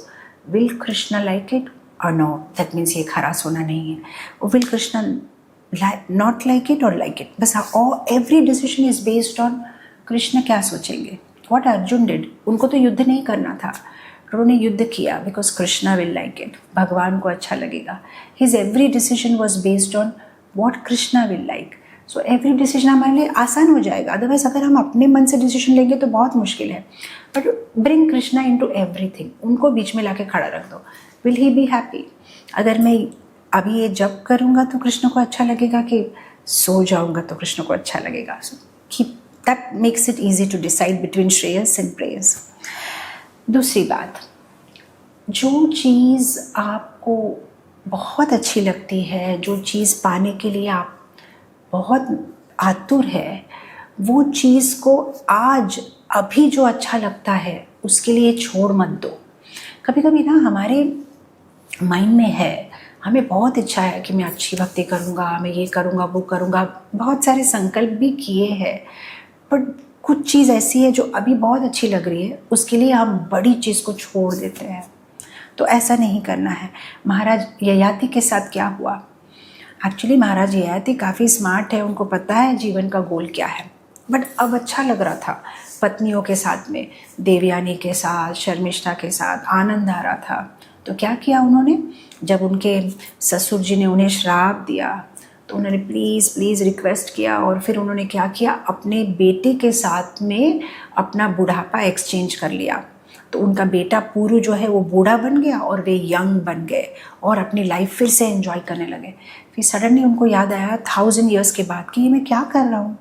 विल कृष्णा लाइक इट और नो, दैट मीन्स ये खरा सोना नहीं है। Will Krishna not like it और लाइक इट, बस। और every decision is based on Krishna क्या सोचेंगे, व्हाट अर्जुन डिड, उनको तो युद्ध नहीं करना था, उन्होंने युद्ध किया because Krishna will like it, भगवान को अच्छा लगेगा. His every decision was based on what Krishna will like. So every decision हमारे लिए आसान हो जाएगा. अदरवाइज अगर हम अपने मन से डिसीजन लेंगे तो बहुत मुश्किल है. But bring Krishna into everything, उनको बीच में लाके खड़ा रख दो. Will he be happy? अगर मैं अभी ये जब करूँगा तो कृष्ण को अच्छा लगेगा, कि सो जाऊँगा तो कृष्ण को अच्छा लगेगा. So keep that makes it easy to decide between श्रेयस एंड प्रेयस. दूसरी बात, जो चीज़ आपको बहुत अच्छी लगती है, जो चीज़ पाने के लिए आप बहुत आतुर है, वो चीज़ को आज अभी जो अच्छा लगता है उसके लिए छोड़ मत दो. कभी कभी ना हमारे माइंड में है, हमें बहुत इच्छा है कि मैं अच्छी भक्ति करूँगा, मैं ये करूँगा वो करूँगा, बहुत सारे संकल्प भी किए हैं, बट कुछ चीज़ ऐसी है जो अभी बहुत अच्छी लग रही है, उसके लिए हम बड़ी चीज़ को छोड़ देते हैं. तो ऐसा नहीं करना है. महाराज ययाति के साथ क्या हुआ? एक्चुअली महाराज ययाति काफ़ी स्मार्ट है, उनको पता है जीवन का गोल क्या है, बट अब अच्छा लग रहा था पत्नियों के साथ में, देवयानी के साथ, शर्मिष्ठा के साथ आनंद आ रहा था. तो क्या किया उन्होंने, जब उनके ससुर जी ने उन्हें श्राप दिया तो उन्होंने प्लीज़ प्लीज़ रिक्वेस्ट किया, और फिर उन्होंने क्या किया, अपने बेटे के साथ में अपना बुढ़ापा एक्सचेंज कर लिया. तो उनका बेटा पुरु जो है वो बूढ़ा बन गया और वे यंग बन गए और अपनी लाइफ फिर से एंजॉय करने लगे. फिर सडनली उनको याद आया 1000 ईयर्स के बाद कि ये मैं क्या कर रहा हूँ.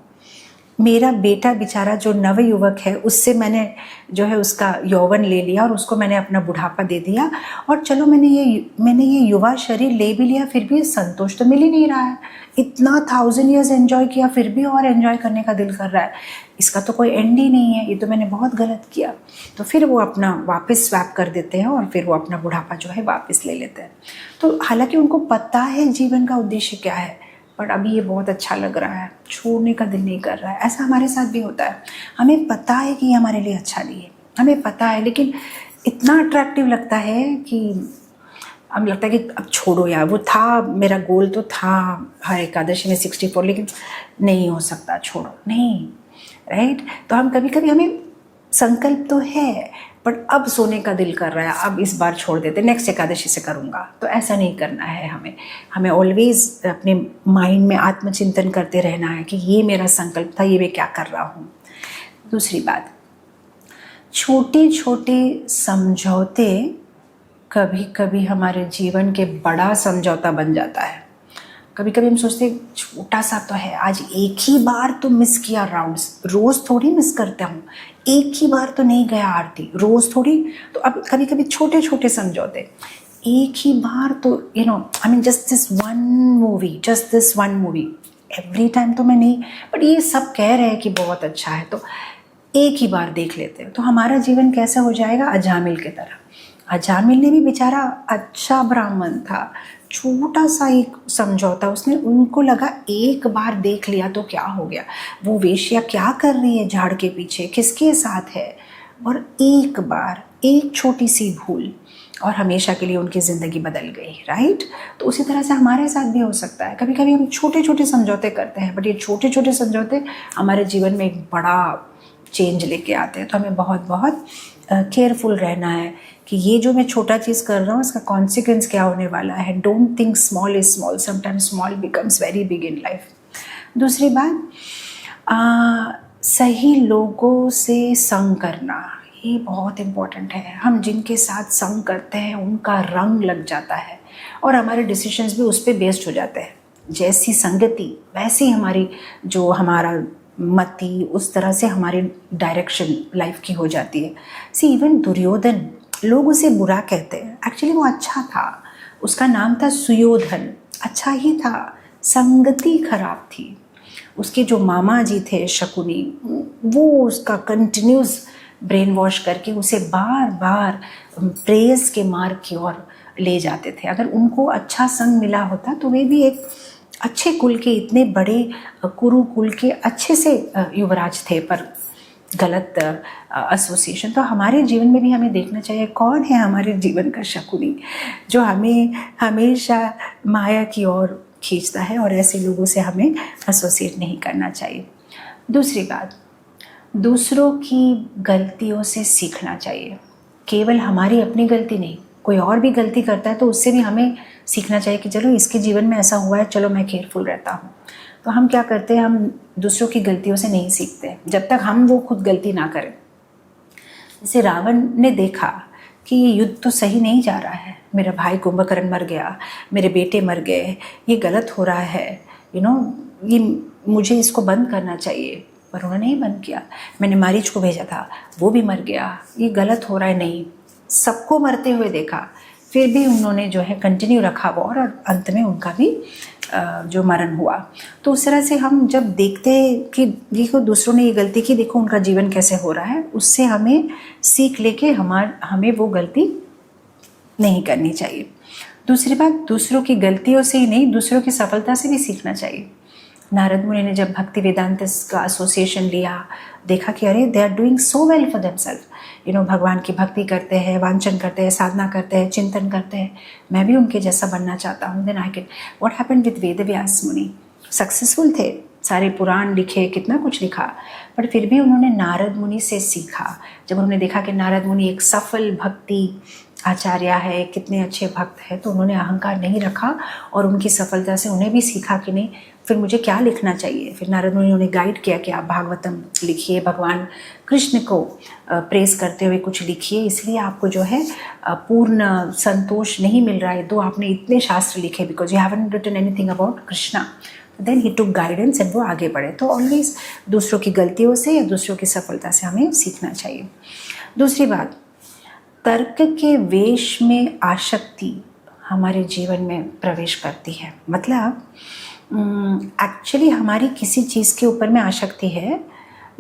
मेरा बेटा बेचारा जो नवयुवक है, उससे मैंने जो है उसका यौवन ले लिया और उसको मैंने अपना बुढ़ापा दे दिया, और चलो मैंने ये युवा शरीर ले भी लिया, फिर भी संतोष तो मिल ही नहीं रहा है. इतना 1000 ईयर्स एंजॉय किया, फिर भी और एंजॉय करने का दिल कर रहा है. इसका तो कोई एंड ही नहीं है, ये तो मैंने बहुत गलत किया. तो फिर वो अपना वापस स्वैप कर देते हैं और फिर वो अपना बुढ़ापा जो है वापस ले लेते हैं. तो हालांकि उनको पता है जीवन का उद्देश्य क्या है, बट अभी ये बहुत अच्छा लग रहा है, छोड़ने का दिल नहीं कर रहा है. ऐसा हमारे साथ भी होता है. हमें पता है कि ये हमारे लिए अच्छा नहीं है, हमें पता है, लेकिन इतना अट्रैक्टिव लगता है कि हमें लगता है कि अब छोड़ो यार, वो था मेरा गोल तो था हर एकादशी में 64, लेकिन नहीं हो सकता, छोड़ो नहीं, राइट. तो हम कभी कभी, हमें संकल्प तो है बट अब सोने का दिल कर रहा है, अब इस बार छोड़ देते, नेक्स्ट एकादशी से करूँगा. तो ऐसा नहीं करना है. हमें ऑलवेज अपने माइंड में आत्मचिंतन करते रहना है कि ये मेरा संकल्प था, ये मैं क्या कर रहा हूँ. दूसरी बात, छोटे छोटे समझौते कभी कभी हमारे जीवन के बड़ा समझौता बन जाता है. कभी कभी हम सोचते हैं छोटा सा तो है, आज एक ही बार तो मिस किया राउंड्स, रोज़ थोड़ी मिस करता हूँ, एक ही बार तो नहीं गया आरती, रोज़ थोड़ी. तो अब कभी कभी छोटे छोटे समझौते, एक ही बार तो I mean just this one movie, every time तो मैं नहीं, बट ये सब कह रहे हैं कि बहुत अच्छा है तो एक ही बार देख लेते हैं. तो हमारा जीवन कैसा हो जाएगा, अजामिल की तरह. अजामिल ने भी बेचारा अच्छा ब्राह्मण था, छोटा सा एक समझौता, उसने, उनको लगा एक बार देख लिया तो क्या हो गया, वो वेश्या क्या कर रही है झाड़ के पीछे, किसके साथ है, और एक बार एक छोटी सी भूल और हमेशा के लिए उनकी ज़िंदगी बदल गई, राइट. तो उसी तरह से हमारे साथ भी हो सकता है. कभी कभी हम छोटे छोटे समझौते करते हैं, बट ये छोटे छोटे समझौते हमारे जीवन में एक बड़ा चेंज लेके आते हैं. तो हमें बहुत बहुत केयरफुल रहना है कि ये जो मैं छोटा चीज़ कर रहा हूँ इसका कॉन्सिक्वेंस क्या होने वाला है. Don't think small is small, sometimes small becomes very big in life. दूसरी बात, सही लोगों से संग करना, ये बहुत इम्पोर्टेंट है. हम जिनके साथ संग करते हैं उनका रंग लग जाता है और हमारे डिसीजंस भी उस पर बेस्ड हो जाते हैं. जैसी संगति वैसी हमारी जो हमारा मति, उस तरह से हमारी डायरेक्शन लाइफ की हो जाती है. इवन दुर्योधन, लोग उसे बुरा कहते हैं, एक्चुअली वो अच्छा था, उसका नाम था सुयोधन, अच्छा ही था, संगति खराब थी. उसके जो मामा जी थे शकुनी, वो उसका कंटिन्यूस ब्रेन वॉश करके उसे बार बार प्रेयस के मार्ग की ओर ले जाते थे. अगर उनको अच्छा संग मिला होता तो वे भी एक अच्छे कुल के, इतने बड़े कुरु कुल के अच्छे से युवराज थे, पर गलत एसोसिएशन. तो हमारे जीवन में भी हमें देखना चाहिए कौन है हमारे जीवन का शकुनी, जो हमें हमेशा माया की ओर खींचता है, और ऐसे लोगों से हमें एसोसिएट नहीं करना चाहिए. दूसरी बात, दूसरों की गलतियों से सीखना चाहिए, केवल हमारी अपनी गलती नहीं, कोई और भी गलती करता है तो उससे भी हमें सीखना चाहिए कि चलो इसके जीवन में ऐसा हुआ है, चलो मैं केयरफुल रहता हूँ। तो हम क्या करते हैं, हम दूसरों की गलतियों से नहीं सीखते जब तक हम वो खुद गलती ना करें। जैसे रावण ने देखा कि ये युद्ध तो सही नहीं जा रहा है, मेरा भाई कुंभकर्ण मर गया, मेरे बेटे मर गए, ये गलत हो रहा है, ये मुझे इसको बंद करना चाहिए, पर उन्होंने नहीं बंद किया। मैंने मारीच को भेजा था, वो भी मर गया, ये गलत हो रहा है, नहीं, सबको मरते हुए देखा, फिर भी उन्होंने जो है कंटिन्यू रखा वो, और अंत में उनका भी जो मरण हुआ। तो उस तरह से हम जब देखते हैं कि देखो दूसरों ने ये गलती की, देखो उनका जीवन कैसे हो रहा है, उससे हमें सीख लेके हमें वो गलती नहीं करनी चाहिए। दूसरी बात, दूसरों की गलतियों से ही नहीं, दूसरों की सफलता से भी सीखना चाहिए। नारद मुनि ने जब भक्ति वेदांत का एसोसिएशन लिया, देखा कि अरे they are doing so well for themselves, भगवान की भक्ति करते हैं, वांचन करते हैं, साधना करते हैं, चिंतन करते हैं, मैं भी उनके जैसा बनना चाहता हूँ। Then I can. What happened with Ved Vyas Muni? Successful थे, सारे पुराण लिखे, कितना कुछ लिखा, पर फिर भी उन्होंने नारद मुनि से सीखा। जब उन्होंने देखा कि नारद मुनि एक सफल भक्ति आचार्य है, कितने अच्छे भक्त हैं, तो उन्होंने अहंकार नहीं रखा और उनकी सफलता से उन्हें भी सीखा कि नहीं, फिर मुझे क्या लिखना चाहिए। फिर नारद मुनि उन्हें गाइड किया कि आप भागवतम लिखिए, भगवान कृष्ण को प्रेस करते हुए कुछ लिखिए, इसलिए आपको जो है पूर्ण संतोष नहीं मिल रहा है, तो आपने इतने शास्त्र लिखे because you haven't written anything about Krishna. Then he took guidance and वो आगे बढ़े। तो ऑलवेज दूसरों की गलतियों से या दूसरों की सफलता से हमें सीखना चाहिए। दूसरी बात, तर्क के वेश में आसक्ति हमारे जीवन में प्रवेश करती है। मतलब एक्चुअली हमारी किसी चीज़ के ऊपर में आसक्ति है,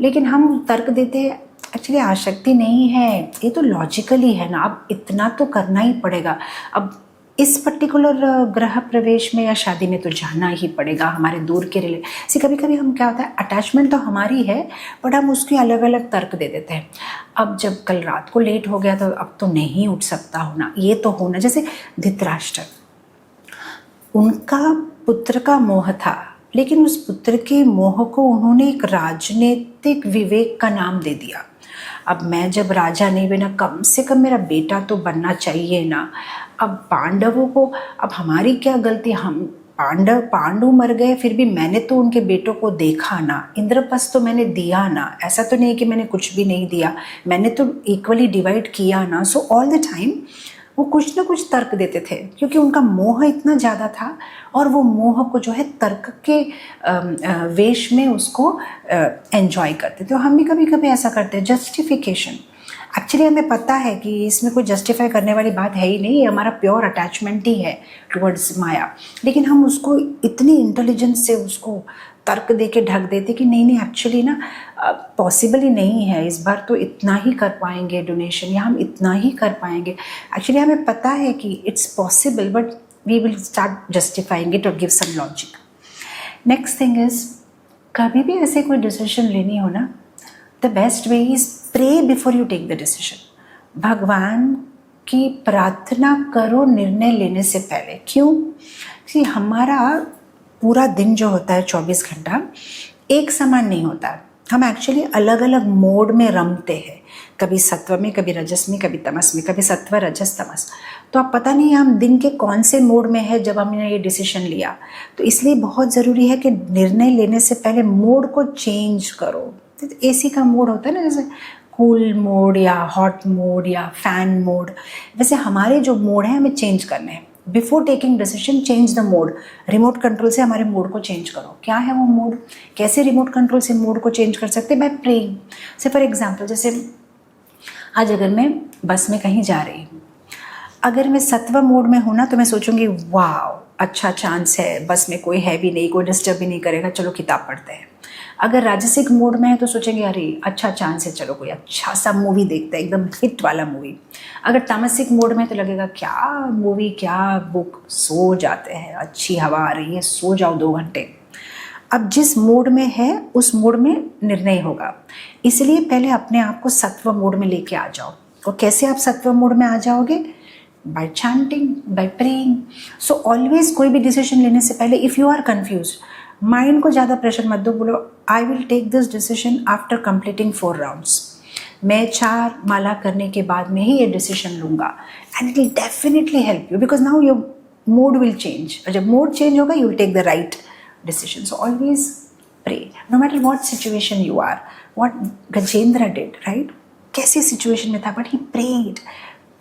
लेकिन हम तर्क देते हैं एक्चुअली आसक्ति नहीं है, ये तो लॉजिकली है ना, अब इतना तो करना ही पड़ेगा, अब इस पर्टिकुलर ग्रह प्रवेश में या शादी में तो जाना ही पड़ेगा, हमारे दूर के से कभी कभी हम क्या होता है, अटैचमेंट तो हमारी है बट हम उसके अलग अलग तर्क दे देते हैं। अब जब कल रात को लेट हो गया तो अब तो नहीं उठ सकता होना, ये तो होना। जैसे धृतराष्ट्र, उनका पुत्र का मोह था, लेकिन उस पुत्र के मोह को उन्होंने एक राजनीतिक विवेक का नाम दे दिया। अब मैं जब राजा नहीं बना, कम से कम मेरा बेटा तो बनना चाहिए ना। अब पांडवों को, अब हमारी क्या गलती, हम पांडु मर गए, फिर भी मैंने तो उनके बेटों को देखा ना, इंद्रप्रस्थ तो मैंने दिया ना, ऐसा तो नहीं कि मैंने कुछ भी नहीं दिया, मैंने तो इक्वली डिवाइड किया ना। सो ऑल द टाइम वो कुछ ना कुछ तर्क देते थे, क्योंकि उनका मोह इतना ज़्यादा था, और वो मोह को जो है तर्क के वेश में उसको एंजॉय करते थे। तो हम भी कभी कभी ऐसा करते हैं, जस्टिफिकेशन। एक्चुअली हमें पता है कि इसमें कोई जस्टिफाई करने वाली बात है ही नहीं, ये हमारा प्योर अटैचमेंट ही है टुवर्ड्स माया, लेकिन हम उसको इतनी इंटेलिजेंस से उसको तर्क दे के ढक देते कि नहीं एक्चुअली ना पॉसिबल ही नहीं है, इस बार तो इतना ही कर पाएंगे डोनेशन, या हम इतना ही कर पाएंगे। एक्चुअली हमें पता है कि it's possible, but we will start justifying it और give some logic. Next thing is, कभी भी ऐसे कोई डिसीजन लेनी हो ना, the best way is pray before you take the decision. भगवान की प्रार्थना करो निर्णय लेने से पहले। क्यों? कि हमारा पूरा दिन जो होता है 24 घंटा एक समान नहीं होता, हम एक्चुअली अलग अलग मोड में रमते हैं, कभी सत्व में, कभी रजस में, कभी तमस में, कभी सत्व रजस तमस। तो आप पता नहीं हम दिन के कौन से मोड में है जब हमने ये डिसीजन लिया। तो इसलिए बहुत ज़रूरी है कि निर्णय लेने से पहले मोड को चेंज करो। एसी का मोड होता है ना, जैसे कूल मोड या हॉट मोड या फैन मोड, वैसे हमारे जो मोड है हमें चेंज करने हैं। Before taking decision change the mode. Remote control से हमारे मोड को चेंज करो। क्या है वो मोड? कैसे रिमोट कंट्रोल से मोड को चेंज कर सकते हैं? By praying. Say for example, जैसे आज अगर मैं बस में कहीं जा रही हूँ, अगर मैं सत्व मोड में हूँ ना, तो मैं सोचूंगी वाह अच्छा चांस है, बस में कोई है भी नहीं, कोई डिस्टर्ब भी नहीं करेगा, चलो किताब पढ़ते हैं। अगर राजसिक मोड में है तो सोचेंगे अरे अच्छा चांस है, चलो कोई अच्छा सा मूवी देखते हैं, एकदम हिट वाला मूवी। अगर तामसिक मोड में तो लगेगा क्या मूवी, क्या बुक, सो जाते हैं, अच्छी हवा आ रही है, सो जाओ 2 घंटे। अब जिस मोड में है उस मोड में निर्णय होगा, इसलिए पहले अपने आप को सत्व मोड में लेके आ जाओ। और कैसे आप सत्व मोड में आ जाओगे? By chanting, by praying. So always कोई भी डिसीजन लेने से पहले if you are confuse, mind को ज़्यादा प्रेशर मत दो, बोलो I will take this decision after completing 4 rounds. मैं 4 माला करने के बाद में ही ये डिसीजन लूँगा, and it will definitely help you, because now your mood will change. और जब मूड चेंज होगा you will take the right decision. So always pray, no matter what situation you are, what Gajendra did, right? कैसी situation में था, but he prayed,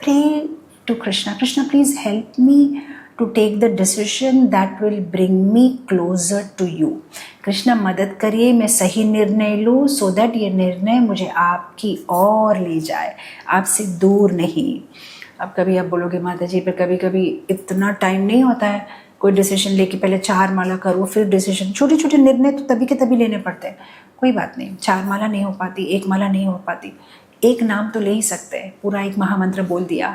pray to Krishna, Krishna please help me to take the decision that will bring me closer to you. Krishna मदद करिए मैं सही निर्णय लूँ, so that ये निर्णय मुझे आपकी ओर ले जाए, आपसे दूर नहीं। अब कभी आप बोलोगे माता जी पर कभी कभी इतना टाइम नहीं होता है कोई डिसीजन लेके पहले 4 माला करो फिर डिसीजन। छोटे छोटे निर्णय तो तभी के तभी लेने पड़ते हैं। कोई बात नहीं, 4 माला नहीं हो पाती, 1 माला नहीं हो पाती, एक नाम तो ले ही सकते हैं, पूरा एक महामंत्र बोल दिया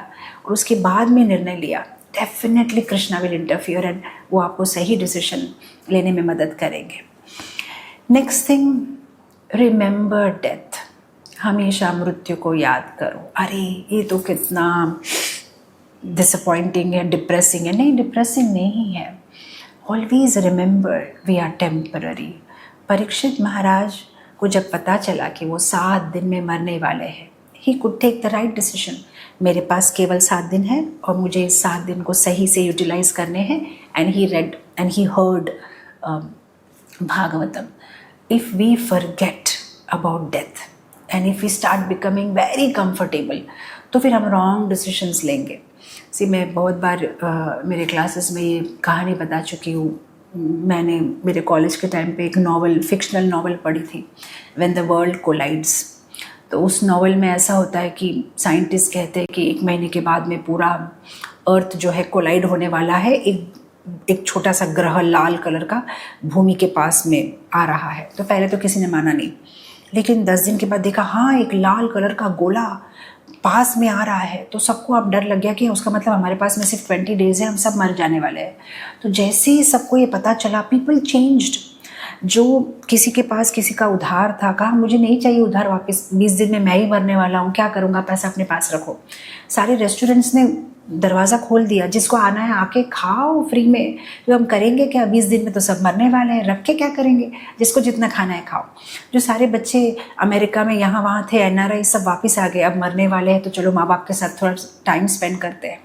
और उसके बाद में निर्णय लिया, definitely Krishna will interfere and वो आपको सही डिसीजन लेने में मदद करेंगे। नेक्स्ट थिंग, रिमेंबर डेथ, हमेशा मृत्यु को याद करो। अरे ये तो कितना डिसअपॉइंटिंग है, डिप्रेसिंग है। नहीं, डिप्रेसिंग नहीं है। Always remember we are temporary. Parikshit Maharaj को जब पता चला कि वो 7 दिन में मरने वाले हैं, he could take the right decision. मेरे पास केवल 7 दिन है और मुझे इस 7 दिन को सही से यूटिलाइज करने हैं। And he read and he heard Bhagavatam. If we forget about death and if we start becoming very comfortable, तो फिर हम रॉन्ग डिसीजंस लेंगे। मैं बहुत बार मेरे क्लासेस में ये कहानी बता चुकी हूँ। मैंने मेरे कॉलेज के टाइम पे एक नॉवल, फिक्शनल नॉवल पढ़ी थी, व्हेन द वर्ल्ड कोलाइड्स। तो उस नॉवल में ऐसा होता है कि साइंटिस्ट कहते हैं कि 1 महीने के बाद में पूरा अर्थ जो है कोलाइड होने वाला है। एक छोटा सा ग्रह लाल कलर का भूमि के पास में आ रहा है। तो पहले तो किसी ने माना नहीं, लेकिन 10 दिन के बाद देखा हाँ एक लाल कलर का गोला पास में आ रहा है। तो सबको अब डर लग गया कि उसका मतलब हमारे पास में सिर्फ 20 डेज है, हम सब मर जाने वाले हैं। तो जैसे ही सबको ये पता चला, पीपल चेंज्ड। जो किसी के पास किसी का उधार था, कहा मुझे नहीं चाहिए उधार वापस, 20 दिन में मैं ही मरने वाला हूँ, क्या करूँगा, पैसा अपने पास रखो। सारे रेस्टोरेंट्स ने दरवाज़ा खोल दिया, जिसको आना है आके खाओ फ्री में, जो हम करेंगे क्या, 20 दिन में तो सब मरने वाले हैं, रख के क्या करेंगे, जिसको जितना खाना है खाओ। जो सारे बच्चे अमेरिका में यहाँ वहाँ थे, NRI सब वापस आ गए, अब मरने वाले हैं तो चलो माँ बाप के साथ थोड़ा टाइम स्पेंड करते हैं।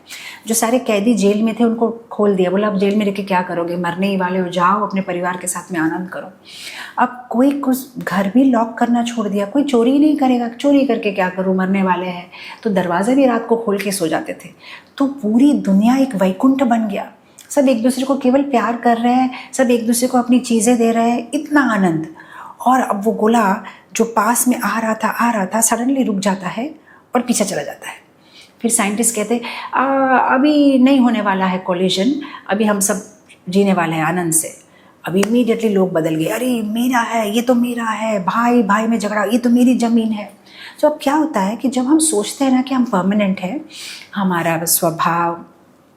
जो सारे कैदी जेल में थे उनको खोल दिया, बोला अब जेल में रह के क्या करोगे, मरने ही वाले हो, जाओ अपने परिवार के साथ में आनंद करो। अब कोई कुछ घर भी लॉक करना छोड़ दिया, कोई चोरी नहीं करेगा, चोरी करके क्या करूँ, मरने वाले हैं। तो दरवाज़े भी रात को खोल के सो जाते थे। तो पूरी दुनिया एक वैकुंठ बन गया। सब एक दूसरे को केवल प्यार कर रहे हैं, सब एक दूसरे को अपनी चीज़ें दे रहे हैं, इतना आनंद। और अब वो गोला जो पास में आ रहा था सडनली रुक जाता है और पीछे चला जाता है। फिर साइंटिस्ट कहते अभी नहीं होने वाला है कोलिजन, अभी हम सब जीने वाले हैं आनंद से। अभी इमीडिएटली लोग बदल गए, अरे मेरा है, ये तो मेरा है, भाई भाई में झगड़ा, ये तो मेरी ज़मीन है। तो अब क्या होता है कि जब हम सोचते हैं ना कि हम परमानेंट हैं, हमारा स्वभाव,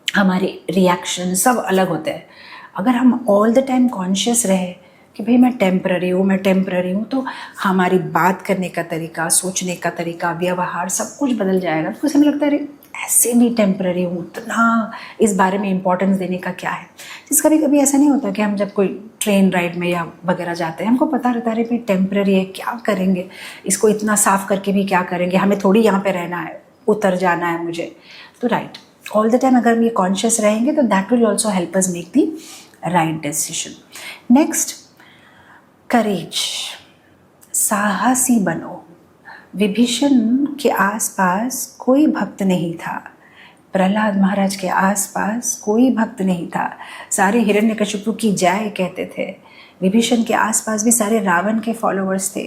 हमारे रिएक्शन सब अलग होते हैं। अगर हम ऑल द टाइम कॉन्शियस रहे कि भाई मैं टेम्पररी हूँ, तो हमारी बात करने का तरीका, सोचने का तरीका, व्यवहार सब कुछ बदल जाएगा। तो हमें लगता है अरे ऐसे भी टेम्पररी हूँ, उतना इस बारे में इम्पोर्टेंस देने का क्या है। जिस कभी कभी ऐसा नहीं होता कि हम जब कोई ट्रेन राइड में या वगैरह जाते हैं, हमको पता रहता है भाई टेम्पररी है, क्या करेंगे इसको, इतना साफ करके भी क्या करेंगे, हमें थोड़ी यहाँ पे रहना है, उतर जाना है मुझे। तो राइट, ऑल द टाइम अगर हम ये कॉन्शियस रहेंगे तो that will also help us make the right decision. Next, courage, साहसी बनो। विभीषण के आसपास कोई भक्त नहीं था, प्रहलाद महाराज के आसपास कोई भक्त नहीं था। सारे हिरण्यकशिपु की जय कहते थे। विभीषण के आसपास भी सारे रावण के फॉलोअर्स थे,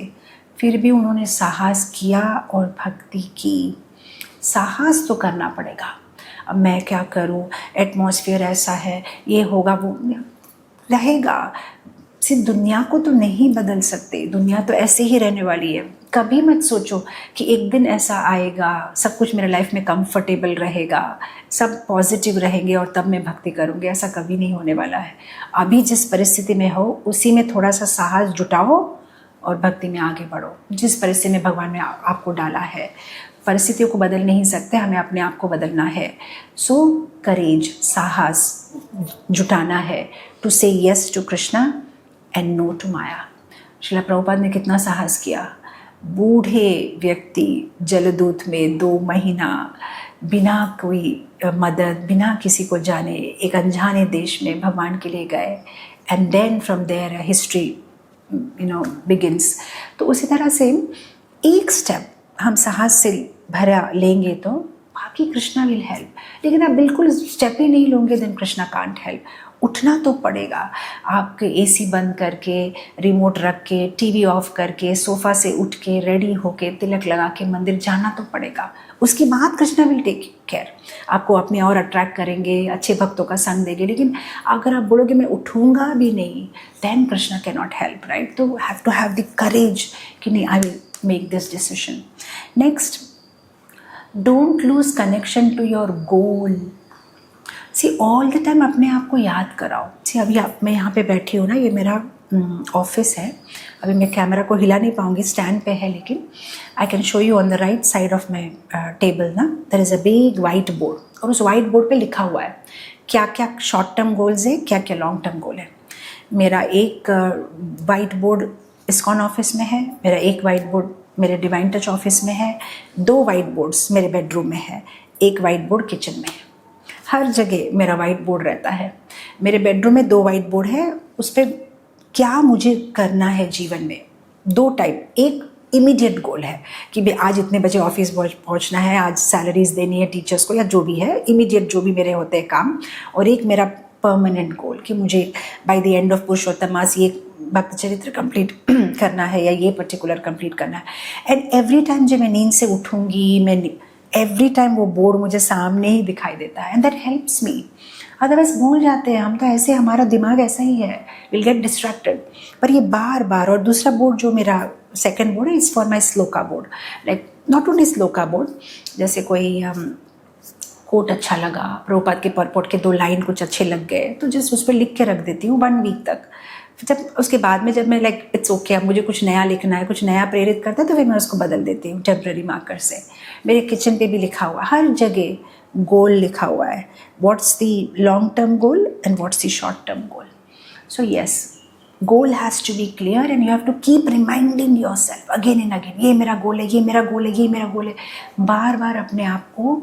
फिर भी उन्होंने साहस किया और भक्ति की। साहस तो करना पड़ेगा। अब मैं क्या करूं, एटमॉस्फेयर ऐसा है, ये होगा वो रहेगा। सिर्फ दुनिया को तो नहीं बदल सकते, दुनिया तो ऐसे ही रहने वाली है। कभी मत सोचो कि एक दिन ऐसा आएगा, सब कुछ मेरे लाइफ में कंफर्टेबल रहेगा, सब पॉजिटिव रहेंगे और तब मैं भक्ति करूँगी। ऐसा कभी नहीं होने वाला है। अभी जिस परिस्थिति में हो उसी में थोड़ा सा साहस जुटाओ और भक्ति में आगे बढ़ो। जिस परिस्थिति में भगवान ने आपको डाला है, परिस्थितियों को बदल नहीं सकते, हमें अपने आप को बदलना है। सो करेज, साहस जुटाना है to say yes to Krishna and no to maya. Srila Prabhupada ने कितना साहस किया, बूढ़े व्यक्ति जलदूत में 2 महीना बिना कोई मदद, बिना किसी को जाने, एक अनजाने देश में भगवान के लिए गए, and then from there history begins. तो उसी तरह से एक स्टेप हम साहस से भरा लेंगे तो बाकी कृष्णा विल हेल्प। लेकिन आप बिल्कुल स्टेप ही नहीं लोगे, देन कृष्णा कांट हेल्प। उठना तो पड़ेगा, आपके एसी बंद करके, रिमोट रख के, टीवी ऑफ करके, सोफ़ा से उठ के, रेडी होके, तिलक लगा के मंदिर जाना तो पड़ेगा। उसके बाद कृष्णा विल टेक केयर, आपको अपने और अट्रैक्ट करेंगे, अच्छे भक्तों का संग देंगे। लेकिन अगर आप बोलोगे मैं उठूँगा भी नहीं, then Krishna can not help, right. तो have to have the courage कि नहीं, I will make this decision. Next, don't lose connection to your goal. See all the time अपने आप को याद कराओ। सी अभी मैं यहाँ पे बैठी हूँ ना, ये मेरा ऑफिस है। अभी मैं कैमरा को हिला नहीं पाऊँगी, स्टैंड पे है, लेकिन I can show you on the right side of my table ना, there is a big white board, और उस वाइट बोर्ड पे लिखा हुआ है क्या क्या शॉर्ट टर्म गोल्स है, क्या क्या लॉन्ग टर्म गोल है। मेरा एक वाइट बोर्ड इस्कॉन ऑफिस में है, मेरा एक वाइट बोर्ड मेरे डिवाइन टच ऑफिस में है, 2 वाइट बोर्ड्स मेरे बेडरूम में है, एक वाइट बोर्ड किचन में है। हर जगह मेरा वाइट बोर्ड रहता है। मेरे बेडरूम में 2 वाइट बोर्ड है, उस पर क्या मुझे करना है जीवन में, 2 टाइप। एक इमीडिएट गोल है कि भाई आज इतने बजे ऑफिस पहुंचना है, आज सैलरीज देनी है टीचर्स को, या जो भी है इमीडिएट जो भी मेरे होते हैं काम। और एक मेरा परमानेंट गोल कि मुझे बाय द एंड ऑफ पुरुषोत्तम मास ये भक्त चरित्र कंप्लीट करना है, या ये पर्टिकुलर कंप्लीट करना है। एंड एवरी टाइम जब मैं नींद से उठूँगी, मैं एवरी टाइम वो बोर्ड मुझे सामने ही दिखाई देता है, and that helps me. Otherwise भूल जाते हैं हम, तो ऐसे हमारा दिमाग ऐसा ही है, विल गेट डिस्ट्रैक्टेड। पर ये बार बार, और दूसरा बोर्ड जो मेरा सेकेंड बोर्ड है, is for my shloka board. Like not only shloka board, जैसे कोई कोट अच्छा लगा, प्रभुपाद के परपोट के 2 लाइन कुछ अच्छे लग गए, तो जस्ट उस पर लिख के रख देती हूँ 1 वीक तक। जब उसके बाद में जब मैं लाइक इट्स ओके, अब मुझे कुछ नया लिखना है, कुछ नया प्रेरित करता है, तो फिर मैं उसको बदल देती हूँ टेम्प्रेरी मार्कर से। मेरे किचन पे भी लिखा हुआ, हर जगह गोल लिखा हुआ है, what's the long term goal and what's the short term goal. So yes, goal has to be clear and you have to keep reminding yourself again and again, ये मेरा गोल है, ये मेरा गोल है, ये मेरा गोल है। बार बार अपने आप को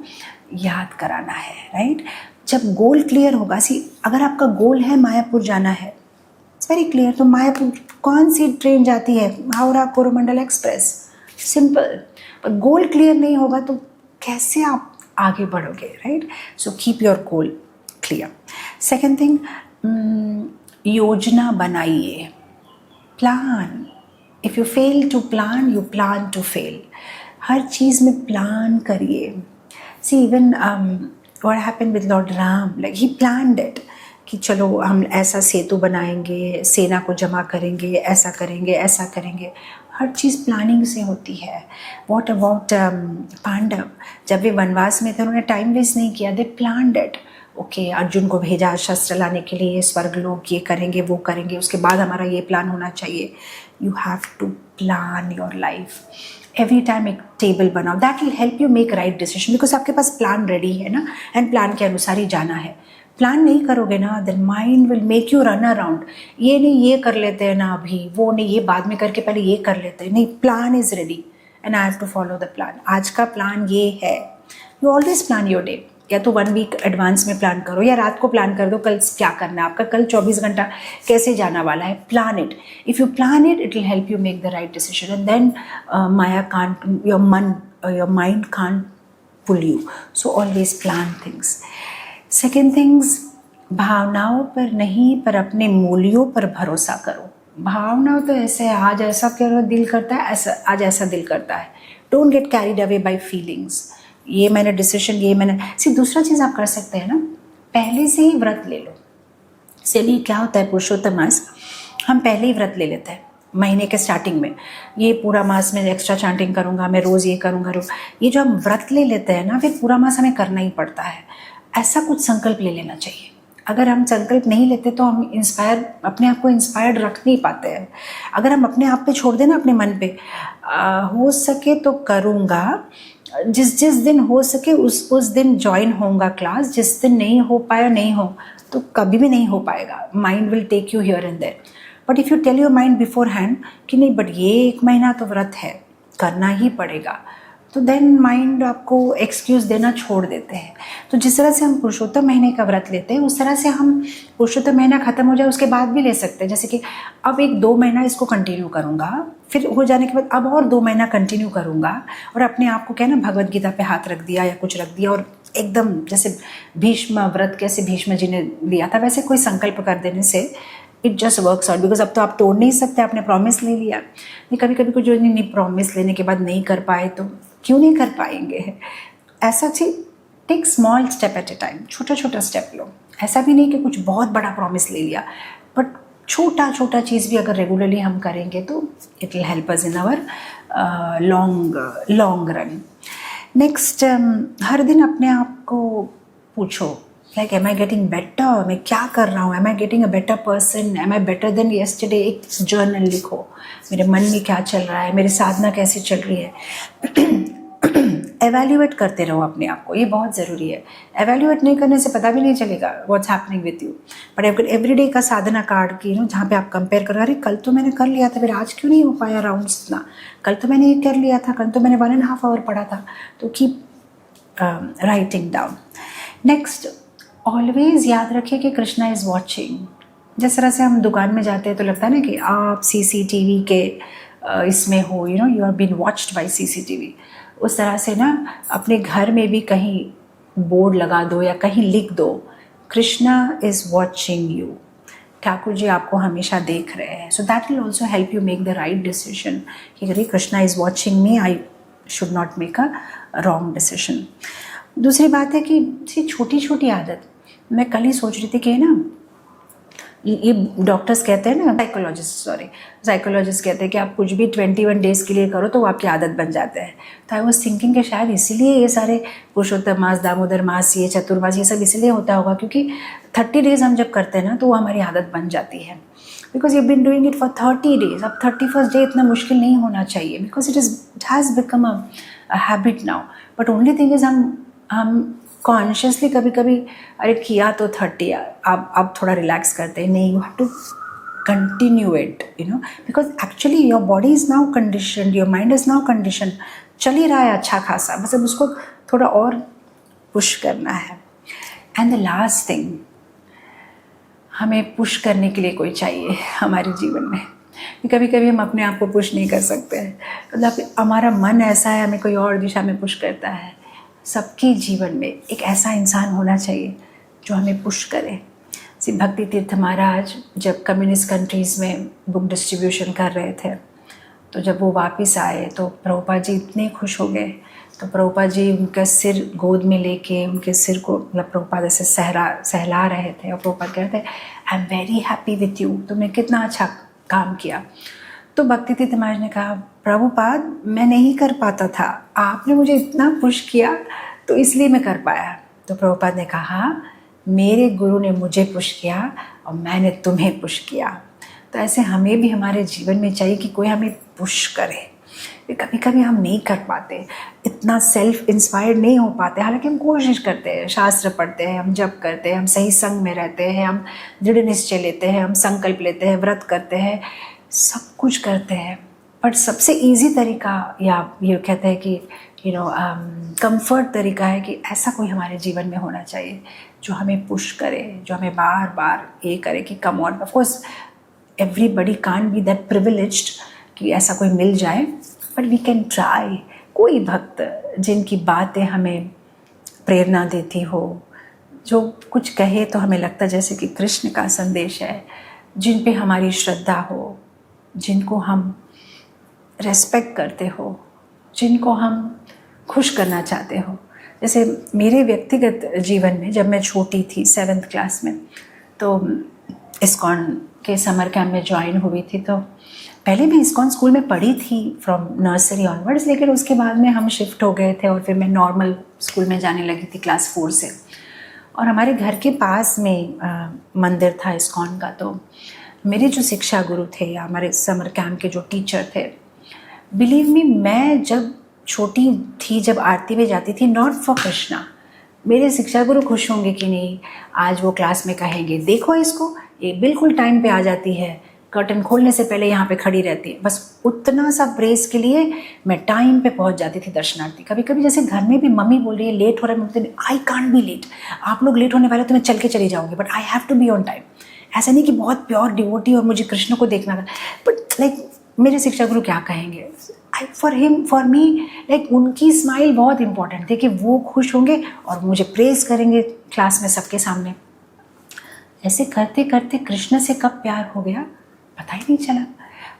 याद कराना है, राइट। जब गोल क्लियर होगा, सी अगर आपका गोल है मायापुर जाना है, इट्स वेरी क्लियर, तो मायापुर कौन सी ट्रेन जाती है, हावड़ा कोरोमंडल एक्सप्रेस, सिंपल। पर गोल क्लियर नहीं होगा तो कैसे आप आगे बढ़ोगे, right. So keep your goal clear. Second thing, योजना बनाइए, plan. If you fail to plan, you plan to fail. हर चीज़ में प्लान करिए। See even what happened with lord Ram, like he planned it कि चलो हम ऐसा सेतु बनाएंगे, सेना को जमा करेंगे, ऐसा करेंगे, ऐसा करेंगे। हर चीज़ प्लानिंग से होती है। व्हाट अबाउट पांडव, जब वे वनवास में थे उन्होंने टाइम वेस्ट नहीं किया, दे प्लान्ड इट। ओके, अर्जुन को भेजा शस्त्र लाने के लिए, स्वर्गलोक ये करेंगे, वो करेंगे, उसके बाद हमारा ये प्लान होना चाहिए। You have to plan your life. Every time एक टेबल बनाओ, that will help you make right decision, because आपके पास प्लान रेडी है ना, एंड प्लान के अनुसार ही जाना है। प्लान नहीं करोगे ना, then mind will make you run around. ये नहीं, ये कर लेते हैं ना अभी, वो नहीं, ये बाद में करके पहले ये कर लेते हैं। नहीं, plan is ready and I have to follow the plan. आज का प्लान ये है। You always plan your day, या तो 1 वीक एडवांस में प्लान करो, या रात को प्लान कर दो कल क्या करना है आपका, कल 24 घंटा कैसे जाना वाला है। Plan it. If you plan it, it will help you make the right decision, and then माया can't, your mind can't pull you. So always plan things. Second things, भावनाओं पर नहीं पर अपने मूल्यों पर भरोसा करो। भावना तो ऐसे है, आज ऐसा करो दिल करता है, ऐसा आज ऐसा दिल करता है। Don't get carried away by feelings. ये मैंने डिसीजन, ये मैंने सिर्फ। दूसरा चीज़ आप कर सकते हैं ना, पहले से ही व्रत ले लो। इसलिए क्या होता है, पुरुषोत्तम मास हम पहले ही व्रत ले लेते हैं महीने के स्टार्टिंग में। ये पूरा मास में एक्स्ट्रा चांटिंग करूँगा, मैं रोज़ ये करूँगा, रोज़ ये जो हम व्रत ले लेते हैं ना, फिर पूरा मास हमें करना ही पड़ता है। ऐसा कुछ संकल्प ले लेना चाहिए। अगर हम संकल्प नहीं लेते तो हम अपने आप को इंस्पायर्ड रख नहीं पाते हैं। अगर हम अपने आप पे छोड़ दें ना, अपने मन पे, हो सके तो करूँगा, जिस दिन हो सके उस दिन ज्वाइन होऊंगा क्लास, जिस दिन नहीं हो पाया नहीं हो तो कभी भी नहीं हो पाएगा। Mind will take you here and there. But if you tell your mind beforehand कि नहीं बट ये 1 महीना तो व्रत है, करना ही पड़ेगा, तो देन माइंड आपको एक्सक्यूज़ देना छोड़ देते हैं। तो जिस तरह से हम पुरुषोत्तम महीने का व्रत लेते हैं उस तरह से हम पुरुषोत्तम महीना ख़त्म हो जाए उसके बाद भी ले सकते हैं। जैसे कि अब 1-2 महीना इसको कंटिन्यू करूँगा, फिर हो जाने के बाद अब और 2 महीना कंटिन्यू करूँगा, और अपने आप को क्या ना भगवद गीता पे हाथ रख दिया या कुछ रख दिया, और एकदम जैसे भीष्म व्रत कैसे भीष्म जी ने लिया था वैसे कोई संकल्प कर देने से it just works out, because अब तो आप तोड़ नहीं सकते, आपने प्रॉमिस ले लिया। नहीं, कभी कभी कुछ जो नहीं प्रॉमिस लेने के बाद नहीं कर पाए तो क्यों नहीं कर पाएंगे, ऐसा चीज take small step at a time, छोटा छोटा स्टेप लो। ऐसा भी नहीं कि कुछ बहुत बड़ा प्रॉमिस ले लिया, बट छोटा छोटा चीज़ भी अगर रेगुलरली हम करेंगे तो it will help us in our long run. Next, हर दिन अपने आप को पूछो like am I getting better, मैं क्या कर रहा हूँ, am I getting a better person, am I better than yesterday. एक जर्नल लिखो, मेरे मन में क्या चल रहा है, मेरी साधना कैसे चल रही है। एवेल्यूएट करते रहो अपने आप को, ये बहुत ज़रूरी है। एवेल्यूएट नहीं करने से पता भी नहीं चलेगा what's happening with you. But अगर एवरीडे का साधना कार्ड की जहाँ पे आप कंपेयर कर, अरे कल तो मैंने कर लिया था, फिर आज क्यों नहीं हो पाया राउंड्स इतना, कल तो मैंने ये कर लिया था, कल तो मैंने 1.5 आवर पढ़ा था। तो keep writing down. Next, always याद रखिए कि कृष्णा इज़ वॉचिंग। जिस तरह से हम दुकान में जाते हैं तो लगता है ना कि आप CCTV के इसमें हो, you are been watched by CCTV। उस तरह से ना अपने घर में भी कहीं बोर्ड लगा दो या कहीं लिख दो, Krishna is watching you, Thakur ji आपको हमेशा देख रहे हैं। So that will also help you make the right decision कि अरे Krishna is watching me, I should not make a wrong decision. दूसरी बात है कि छोटी छोटी आदत, मैं कल ही सोच रही थी कि ना ये डॉक्टर्स कहते हैं ना, साइकोलॉजिस्ट कहते हैं कि आप कुछ भी 21 डेज के लिए करो तो वो आपकी आदत बन जाते हैं। तो आई वॉज थिंकिंग कि शायद इसीलिए ये सारे पुरुषोत्तम मास, दामोदर मास, ये चतुर्मास, ये सब इसलिए होता होगा क्योंकि 30 डेज हम जब करते हैं ना तो वो हमारी आदत बन जाती है। Because you been doing it for 30 days, अब 31st डे इतना मुश्किल नहीं होना चाहिए, because it has become a habit now. But only thing is हम कॉन्शियसली कभी कभी अरे किया तो 30, अब थोड़ा रिलैक्स करते हैं, नहीं, you have to continue it, because actually your body is now conditioned, your mind is now condition, चल ही रहा है अच्छा खासा, बस अब उसको थोड़ा और पुश करना है। एंड द लास्ट थिंग, हमें पुश करने के लिए कोई चाहिए हमारे जीवन में। कभी कभी हम अपने आप को पुश नहीं कर सकते हैं, मतलब हमारा मन ऐसा है, हमें कोई और दिशा में पुश करता है। सबके जीवन में एक ऐसा इंसान होना चाहिए जो हमें पुश करे। श्री भक्ति तीर्थ महाराज जब कम्युनिस्ट कंट्रीज़ में बुक डिस्ट्रीब्यूशन कर रहे थे, तो जब वो वापस आए तो प्रभुपाद जी इतने खुश हो गए। तो प्रभुपाद जी उनका सिर गोद में लेके उनके सिर को मतलब प्रभुपाद ऐसे सहला रहे थे, और प्रभुपाद कह रहे थे I am very happy with you, तुमने कितना अच्छा काम किया। तो भक्ति तीर्थ महाराज ने कहा प्रभुपाद मैं नहीं कर पाता था, आपने मुझे इतना पुश किया तो इसलिए मैं कर पाया। तो प्रभुपाद ने कहा मेरे गुरु ने मुझे पुश किया और मैंने तुम्हें पुश किया। तो ऐसे हमें भी हमारे जीवन में चाहिए कि कोई हमें पुश करे। कभी कभी हम नहीं कर पाते, इतना सेल्फ इंस्पायर्ड नहीं हो पाते, हालांकि हम कोशिश करते हैं, शास्त्र पढ़ते हैं, हम जप करते हैं, हम सही संग में रहते हैं, हम दृढ़ निश्चय लेते हैं, हम संकल्प लेते हैं, व्रत करते हैं, सब कुछ करते हैं। बट सबसे इजी तरीका या ये कहते हैं कि कंफर्ट तरीका है कि ऐसा कोई हमारे जीवन में होना चाहिए जो हमें पुश करे, जो हमें बार बार ये करे कि come on. Of course everybody can't be that privileged कि ऐसा कोई मिल जाए, बट वी कैन ट्राई। कोई भक्त जिनकी बातें हमें प्रेरणा देती हो, जो कुछ कहे तो हमें लगता जैसे कि कृष्ण का संदेश है, जिन पे हमारी श्रद्धा हो, जिनको हम रेस्पेक्ट करते हो, जिनको हम खुश करना चाहते हो। जैसे मेरे व्यक्तिगत जीवन में जब मैं छोटी थी 7th क्लास में, तो इस्कॉन के समर कैंप में ज्वाइन हुई थी। तो पहले मैं इस्कॉन स्कूल में पढ़ी थी फ्रॉम नर्सरी ऑनवर्ड्स, लेकिन उसके बाद में हम शिफ्ट हो गए थे और फिर मैं नॉर्मल स्कूल में जाने लगी थी क्लास 4 से। और हमारे घर के पास में मंदिर था इस्कॉन का। तो मेरे जो शिक्षा गुरु थे या हमारे समर कैंप के जो टीचर थे, बिलीव मी, मैं जब छोटी थी, जब आरती में जाती थी, नॉट फॉर कृष्णा, मेरे शिक्षा गुरु खुश होंगे कि नहीं, आज वो क्लास में कहेंगे देखो इसको, ये बिल्कुल टाइम पे आ जाती है, कर्टन खोलने से पहले यहाँ पे खड़ी रहती है, बस उतना सा प्रेस के लिए मैं टाइम पे पहुँच जाती थी दर्शनार्थी। कभी कभी जैसे घर में भी मम्मी बोल रही है लेट हो रहा है, मैं बोलती आई कांट बी लेट, आप लोग लेट होने वाले तो मैं चल के चली जाऊँगी, but I have to be on time. ऐसा नहीं कि बहुत प्योर डिवोटी और मुझे कृष्ण को देखना था, बट लाइक मेरे शिक्षा गुरु क्या कहेंगे, फॉर मी लाइक उनकी स्माइल बहुत इंपॉर्टेंट थी कि वो खुश होंगे और मुझे प्रेज करेंगे क्लास में सबके सामने। ऐसे करते करते कृष्ण से कब प्यार हो गया पता ही नहीं चला।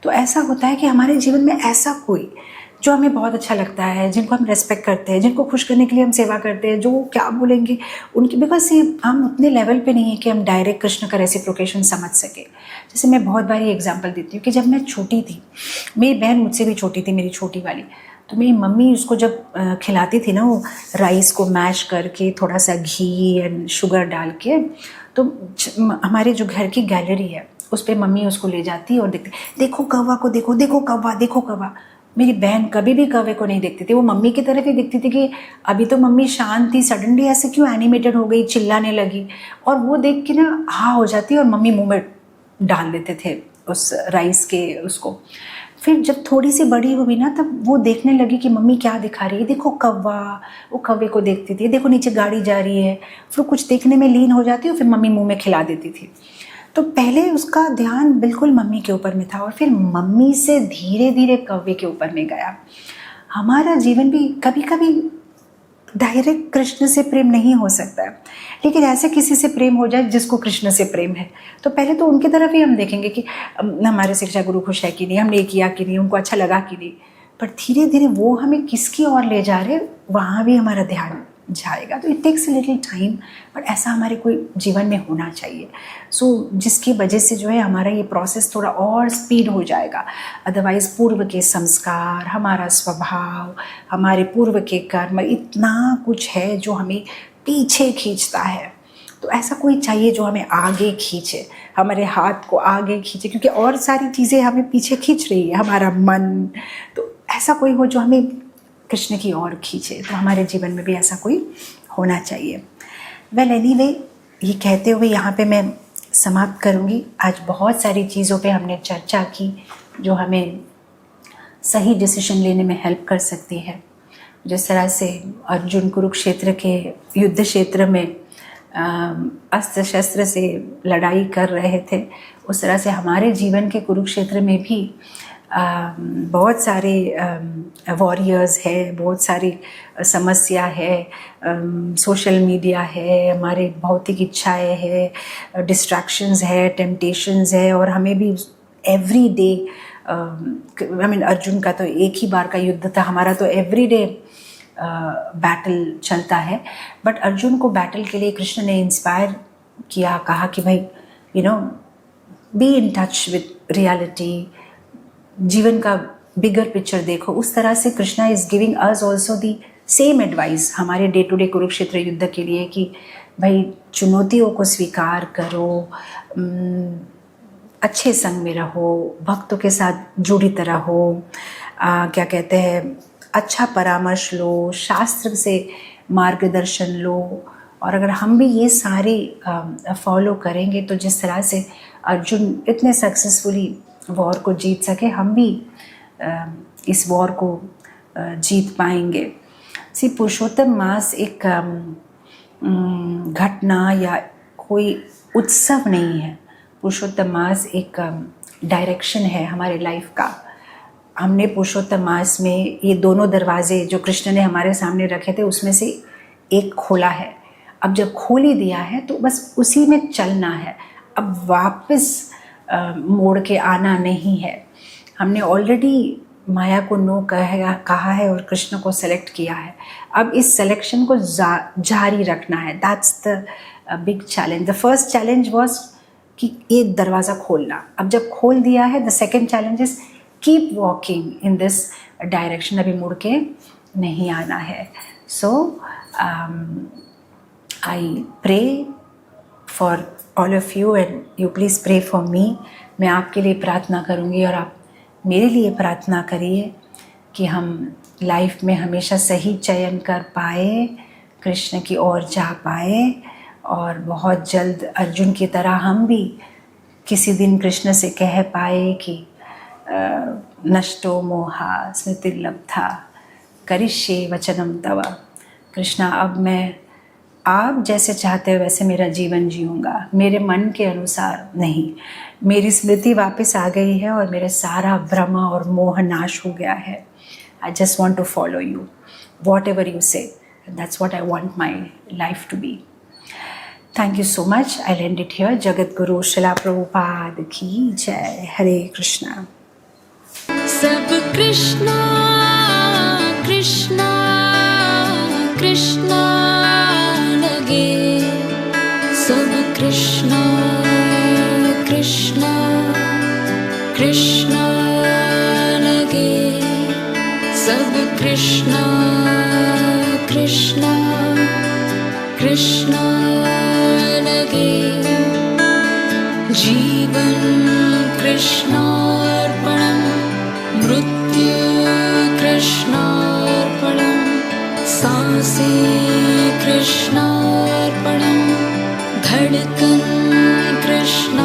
तो ऐसा होता है कि हमारे जीवन में ऐसा कोई जो हमें बहुत अच्छा लगता है, जिनको हम रेस्पेक्ट करते हैं, जिनको खुश करने के लिए हम सेवा करते हैं, जो क्या बोलेंगे उनकी, बिकॉज हम उतने लेवल पे नहीं है कि हम डायरेक्ट कृष्ण का रेसिप्रोकेशन समझ सके। जैसे मैं बहुत बार एग्जांपल देती हूँ कि जब मैं छोटी थी, मेरी बहन मुझसे भी छोटी थी, मेरी छोटी वाली, तो मेरी मम्मी उसको जब खिलाती थी ना, वो राइस को मैश करके थोड़ा सा घी एंड शुगर डाल के, तो हमारे जो घर की गैलरी है उस पर मम्मी उसको ले जाती और देखती, देखो कौवा को, देखो देखो कौवा, देखो कौवा। मेरी बहन कभी भी कौवे को नहीं देखती थी, वो मम्मी की तरफ ही देखती थी कि अभी तो मम्मी शांत थी, सडनली ऐसे क्यों एनिमेटेड हो गई, चिल्लाने लगी, और वो देख के ना हाँ हो जाती और मम्मी मुँह में डाल देते थे उस राइस के उसको। फिर जब थोड़ी सी बड़ी हुई ना, तब वो देखने लगी कि मम्मी क्या दिखा रही है, देखो कौवा, वो कौवे को देखती थी, देखो नीचे गाड़ी जा रही है, फिर कुछ देखने में लीन हो जाती और फिर मम्मी मुंह में खिला देती थी। तो पहले उसका ध्यान बिल्कुल मम्मी के ऊपर में था और फिर मम्मी से धीरे धीरे कौवे के ऊपर में गया। हमारा जीवन भी कभी कभी डायरेक्ट कृष्ण से प्रेम नहीं हो सकता है, लेकिन ऐसे किसी से प्रेम हो जाए जिसको कृष्ण से प्रेम है, तो पहले तो उनकी तरफ ही हम देखेंगे कि हमारे शिक्षा गुरु खुश है कि नहीं, हमने किया कि नहीं, उनको अच्छा लगा कि नहीं, पर धीरे धीरे वो हमें किसकी ओर ले जा रहे वहाँ भी हमारा ध्यान जाएगा। तो it takes a little time, but ऐसा हमारे कोई जीवन में होना चाहिए। सो जिसकी वजह से जो है हमारा ये प्रोसेस थोड़ा और स्पीड हो जाएगा। अदरवाइज पूर्व के संस्कार, हमारा स्वभाव, हमारे पूर्व के कर्म, इतना कुछ है जो हमें पीछे खींचता है। तो ऐसा कोई चाहिए जो हमें आगे खींचे, हमारे हाथ को आगे खींचे, क्योंकि और सारी चीज़ें हमें पीछे खींच रही है, हमारा मन। तो ऐसा कोई हो जो हमें कृष्ण की ओर खींचे, तो हमारे जीवन में भी ऐसा कोई होना चाहिए। वेल एनीवे, ये कहते हुए यहाँ पे मैं समाप्त करूँगी। आज बहुत सारी चीज़ों पे हमने चर्चा की जो हमें सही डिसीजन लेने में हेल्प कर सकती है। जिस तरह से अर्जुन कुरुक्षेत्र के युद्ध क्षेत्र में अस्त्र शस्त्र से लड़ाई कर रहे थे, उस तरह से हमारे जीवन के कुरुक्षेत्र में भी बहुत सारे वॉरियर्स है, बहुत सारी समस्या है, सोशल मीडिया है, हमारे भौतिक इच्छाएं है, डिस्ट्रैक्शंस है, टेम्पटेशंस है, और हमें भी एवरी डे अर्जुन का तो एक ही बार का युद्ध था, हमारा तो एवरी डे बैटल चलता है। बट अर्जुन को बैटल के लिए कृष्ण ने इंस्पायर किया, कहा कि भाई be in touch with reality, जीवन का बिगर पिक्चर देखो। उस तरह से Krishna is giving us also the same advice हमारे डे टू डे कुरुक्षेत्र युद्ध के लिए कि भाई चुनौतियों को स्वीकार करो, अच्छे संग में रहो, भक्तों के साथ जुड़ी तरह हो, क्या कहते हैं, अच्छा परामर्श लो, शास्त्र से मार्गदर्शन लो। और अगर हम भी ये सारे फॉलो करेंगे तो जिस तरह से अर्जुन इतने सक्सेसफुली वॉर को जीत सके, हम भी इस वॉर को जीत पाएंगे। पुरुषोत्तम मास एक घटना या कोई उत्सव नहीं है। पुरुषोत्तम मास एक डायरेक्शन है हमारे लाइफ का। हमने पुरुषोत्तम मास में ये दोनों दरवाजे जो कृष्ण ने हमारे सामने रखे थे उसमें से एक खोला है। अब जब खोल ही दिया है तो बस उसी में चलना है, अब वापस मोड़ के आना नहीं है। हमने ऑलरेडी माया को नो कहा है और कृष्ण को सेलेक्ट किया है। अब इस सिलेक्शन को जारी रखना है। That's the big challenge. The first challenge was कि ये दरवाज़ा खोलना। अब जब खोल दिया है, the second challenge is keep walking in this direction. अभी मुड़ के नहीं आना है। So I pray for all of you and you please pray for me. मैं आपके लिए प्रार्थना करूँगी और आप मेरे लिए प्रार्थना करिए कि हम लाइफ में हमेशा सही चयन कर पाए, कृष्ण की ओर जा पाए और बहुत जल्द अर्जुन की तरह हम भी किसी दिन कृष्ण से कह पाए कि नष्टो मोहा स्मृतिर्लब्धा करिष्ये वचनम तव। कृष्णा, अब मैं आप जैसे चाहते हो वैसे मेरा जीवन जीऊँगा, मेरे मन के अनुसार नहीं। मेरी स्मृति वापस आ गई है और मेरे सारा भ्रम और मोह नाश हो गया है। I just want to follow you, whatever you say, that's what I want my life to be. Thank you so much. I end it here. जगत गुरु शिला प्रभुपाद की जय। हरे कृष्णा। सब कृष्णा कृष्णा कृष्णा लगे, सब कृष्णा कृष्णा कृष्णा लगे, सब कृष्णा कृष्णा कृष्णा लगे। जीवन कृष्णार्पणम्, मृत्यु कृष्णार्पणम्, सांसें कृष्णार्पणम्, धड़कन कृष्ण